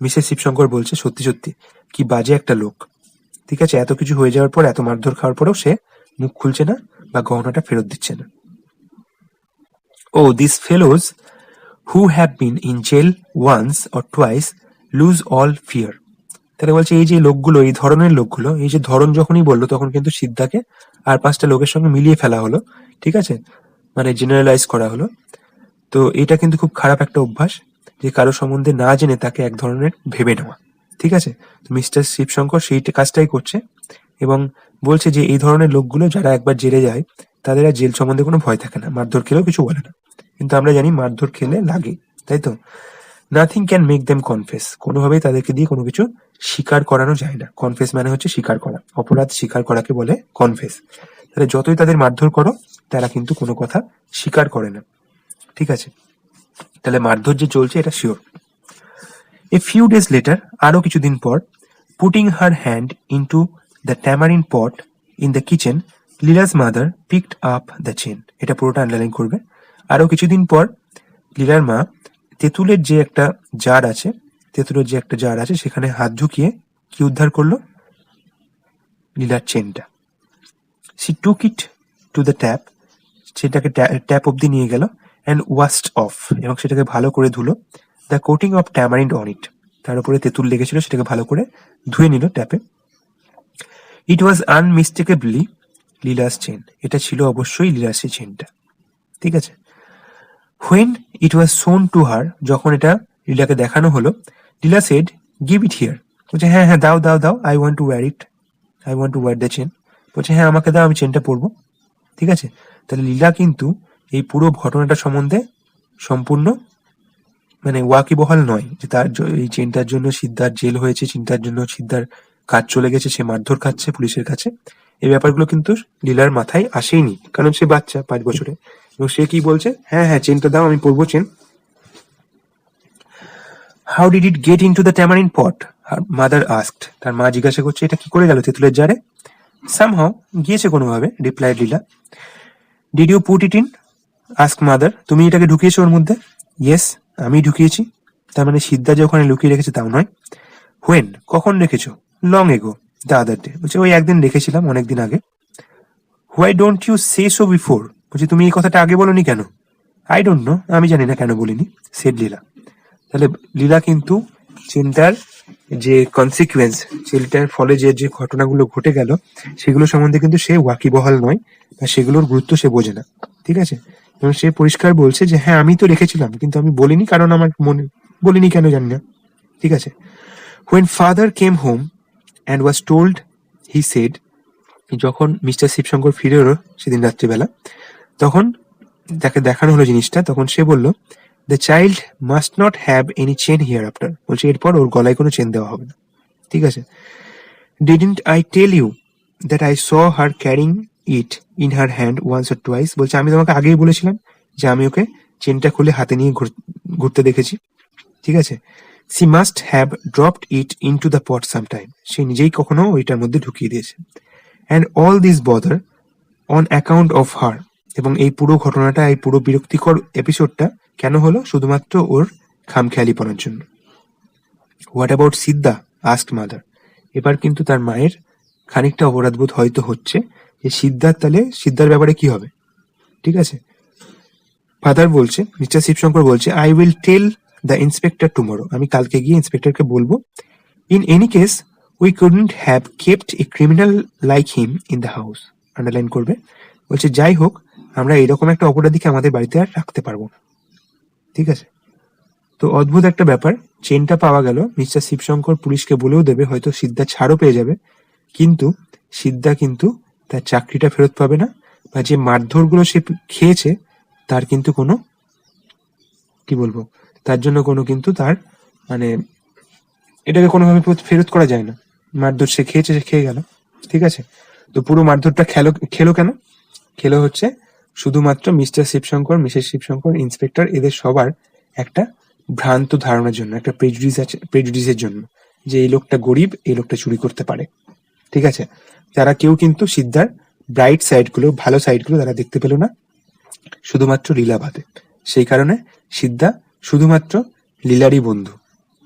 মিসেস শিবশঙ্কর বলছে সত্যি সত্যি কি বাজে একটা লোক। ঠিক আছে, এত কিছু হয়ে যাওয়ার পর, এত মারধর খাওয়ার পরেও সে মুখ খুলছে না বা গহনাটা ফেরত দিচ্ছে না। Oh this fellows who have been in jail once or twice lose all fear, তাহলে বলছে এই যে লোকগুলো, এই ধরনের লোকগুলো, এই যে ধরন যখনই বললো তখন কিন্তু সিদ্ধাকে আর পাঁচটা লোকের সঙ্গে মিলিয়ে ফেলা হলো। ঠিক আছে, মানে জেনারেলাইজ করা হলো। তো এটা কিন্তু খুব খারাপ একটা অভ্যাস, যে কারো সম্বন্ধে না জেনে তাকে এক ধরনের ভেবে নেওয়া। ঠিক আছে, তো মিস্টার শিবশঙ্কর সেই কাজটাই করছে, এবং বলছে যে এই ধরনের লোকগুলো যারা একবার জেলে যায়, তাদের আর জেল সম্বন্ধে কোনো ভয় থাকে না, মারধর খেলেও কিছু বলে না। কিন্তু আমরা জানি মারধর খেলে লাগে, তাই তো। Nothing can make them confess, কোনোভাবেই তাদেরকে দিয়ে কোনো কিছু স্বীকার করানো যায় না। কনফেস মানে হচ্ছে স্বীকার করা, অপরাধ স্বীকার করাকে বলে কনফেস। তাহলে যতই তাদের মারধর করো, তারা কিন্তু কোনো কথা স্বীকার করে না। ঠিক আছে, তাহলে মারধর যে চলছে এটা শিওর। এ ফিউ ডেজ লেটার, আরো কিছুদিন পর, putting her hand into the tamarind pot in the kitchen, Leela's mother picked up the chain, এটা পুরোটা আন্ডারলাইন করবে। আরো কিছুদিন পর লীলার মা তেঁতুলের যে একটা জার আছে, সেখানে হাত ঢুকিয়ে কি উদ্ধার করলো, লীলার চেনটা। C took it to the tap, সেটাকে ট্যাপ অব্দি নিয়ে গেল, অ্যান্ড ওয়াশড অফ, এবং সেটাকে ভালো করে ধুলো। The coating of tamarind on it, তার উপরে তেঁতুল লেগেছিল, সেটাকে ভালো করে ধুয়ে নিল ট্যাপে। ইট ওয়াজ আনমিস্টেকেবলি লীলাস চেন, এটা ছিল অবশ্যই লীলাসের চেনটা, ঠিক আছে। হোয়েন ইট ওয়াজ শোন টু হার, যখন এটা লীলাকে দেখানো হলো, লীলা সেড গিভ ইট হিয়ার, বলছে হ্যাঁ হ্যাঁ দাও দাও দাও, I want to wire it, I want to wire the chain, বলছে হ্যাঁ আমাকে দাও, আমি চেনটা পরবো, ঠিক আছে। তাহলে লীলা কিন্তু এই পুরো ঘটনাটা সম্বন্ধে সম্পূর্ণ মানে ওয়াকিবহাল নয়, যে তার এই চেনটার জন্য সিদ্ধার জেল হয়েছে, চিন্তার জন্য সিদ্ধার কাজ চলে গেছে, সে মারধর খাচ্ছে পুলিশের কাছে, এই ব্যাপারগুলো কিন্তু লীলার মাথায় আসেইনি, কারণ সে বাচ্চা 5 বছরে। এবং সে কি বলছে, হ্যাঁ হ্যাঁ চেনটা দাও, আমি পরবো chain. How did it gate into the tamarind pot, mother asked, তার মা জিজ্ঞাসা করছে এটা কি করে গেল তেঁতুলের জারে। সামহাউ, গিয়েছে কোনোভাবে, replied Leela. Did you put it in, ask mother, তুমি এটাকে ঢুকিয়েছো ওর মধ্যে। ইয়েস, আমি ঢুকিয়েছি। তার মানে সিদ্ধা যে ওখানে লুকিয়ে রেখেছে তাও নয়। হোয়েন, কখন রেখেছো। Long ago, the other day, বলছে ওই একদিন রেখেছিলাম, অনেকদিন আগে। Why don't you say so before, বলছে তুমি এই কথাটা আগে বলোনি কেন। আই ডোন্ট নো, আমি জানি না কেন বলিনি, সেড লীলা। তাহলে লীলা কিন্তু চেনটার যে কনসিকুয়েন্স, চেনটার ফলে যে যে ঘটনাগুলো ঘটে গেল সেগুলো সম্বন্ধে কিন্তু সে ওয়াকিবহাল নয়, বা সেগুলোর গুরুত্ব সে বোঝে না, ঠিক আছে। এবং সে পরিষ্কার বলছে যে হ্যাঁ আমি তো রেখেছিলাম, কিন্তু আমি বলিনি, কারণ আমার মনে, বলিনি কেন জানি না, ঠিক আছে। When father came home and was told, he said, যখন মিস্টার শিবশঙ্কর ফিরে এলো সেদিন রাত্রিবেলা, তখন তাকে দেখানো হলো জিনিসটা, তখন সে বলল, the child must not have any chain here after, বলছে এরপর ওর গলায় কোনো চেন দেওয়া হবে না, ঠিক আছে। Didn't I tell you that I saw her carrying it in her hand once or twice, বলছে আমি তোমাকে আগেই বলেছিলাম যে আমি ওকে চেনটা খুলে হাতে নিয়ে ঘুরতে দেখেছি, ঠিক আছে। She must have dropped it in to the pot sometime, সে নিজেই কখনো ওইটার মধ্যে ঢুকিয়ে দিয়েছে। And all this bother on account of her, এবং এই পুরো ঘটনাটা, এই পুরো বিরক্তিকর এপিসোডটা কেন হলো, শুধুমাত্র ওর খামখেয়ালিপনার জন্য। What about Siddha, asked mother, এবার কিন্তু তার মায়ের খানিকটা অপরাধবোধ হয়তো হচ্ছে যে সিদ্ধার, তাহলে সিদ্ধার ব্যাপারে কি হবে, ঠিক আছে। ফাদার বলছে, মিস্টার শিবশঙ্কর বলছে, I will tell the inspector tomorrow, আমি কালকে গিয়ে ইন্সপেক্টরকে বলবো। In any case we couldn't have kept a criminal like him in the house, underline করবে, বলছে যাই হোক আমরা এরকম একটা অপরাধীকে আমাদের বাড়িতে আর রাখতে পারবো না, ঠিক আছে। তো অদ্ভুত একটা ব্যাপার, চেনটা পাওয়া গেল, মিস্টার শিবশঙ্কর পুলিশকে বলেও দেবে, হয়তো সিদ্ধা ছাড়ও পেয়ে যাবে, কিন্তু সিদ্ধা কিন্তু তার চাকরিটা ফেরত পাবে না, বা যে মারধরগুলো সে খেয়েছে তার কিন্তু কোনো, কি বলবো, তার জন্য কোনো কিন্তু তার মানে এটাকে কোনোভাবে ফেরত করা যায় না। মারধর সে খেয়েছে, সে খেয়ে গেল, ঠিক আছে। তো পুরো মারধরটা খেলো কেন, খেলো হচ্ছে শুধুমাত্র mister Shivashankar, Mrs Shivashankar, inspector, এদের সবার একটা ভ্রান্ত ধারণার জন্য, একটা প্রেজুডিসের জন্য, যে এই লোকটা গরিব, এই লোকটা চুরি করতে পারে, ঠিক আছে। তারা কেউ কিন্তু সিদ্ধার ব্রাইট সাইডগুলো, ভালো সাইডগুলো তারা দেখতে পেল না, শুধুমাত্র লীলা বাদে। সেই কারণে সিদ্ধা শুধুমাত্র লীলারই বন্ধু,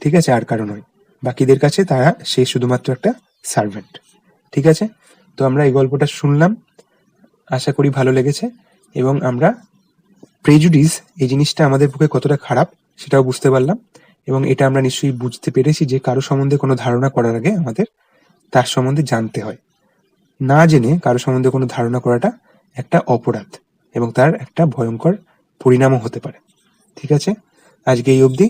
ঠিক আছে, আর কারো নয়। বাকিদের কাছে তারা, সে শুধুমাত্র একটা সার্ভেন্ট, ঠিক আছে। তো আমরা এই গল্পটা শুনলাম, আশা করি ভালো লেগেছে, এবং আমরা প্রেজুডিস এই জিনিসটা আমাদের পক্ষে কতটা খারাপ সেটাও বুঝতে পারলাম, এবং এটা আমরা নিশ্চয়ই বুঝতে পেরেছি যে কারো সম্বন্ধে কোনো ধারণা করার আগে আমাদের তার সম্বন্ধে জানতে হয়। না জেনে কারো সম্বন্ধে কোনো ধারণা করাটা একটা অপরাধ, এবং তার একটা ভয়ঙ্কর পরিণামও হতে পারে, ঠিক আছে। আজকে এই অবধি।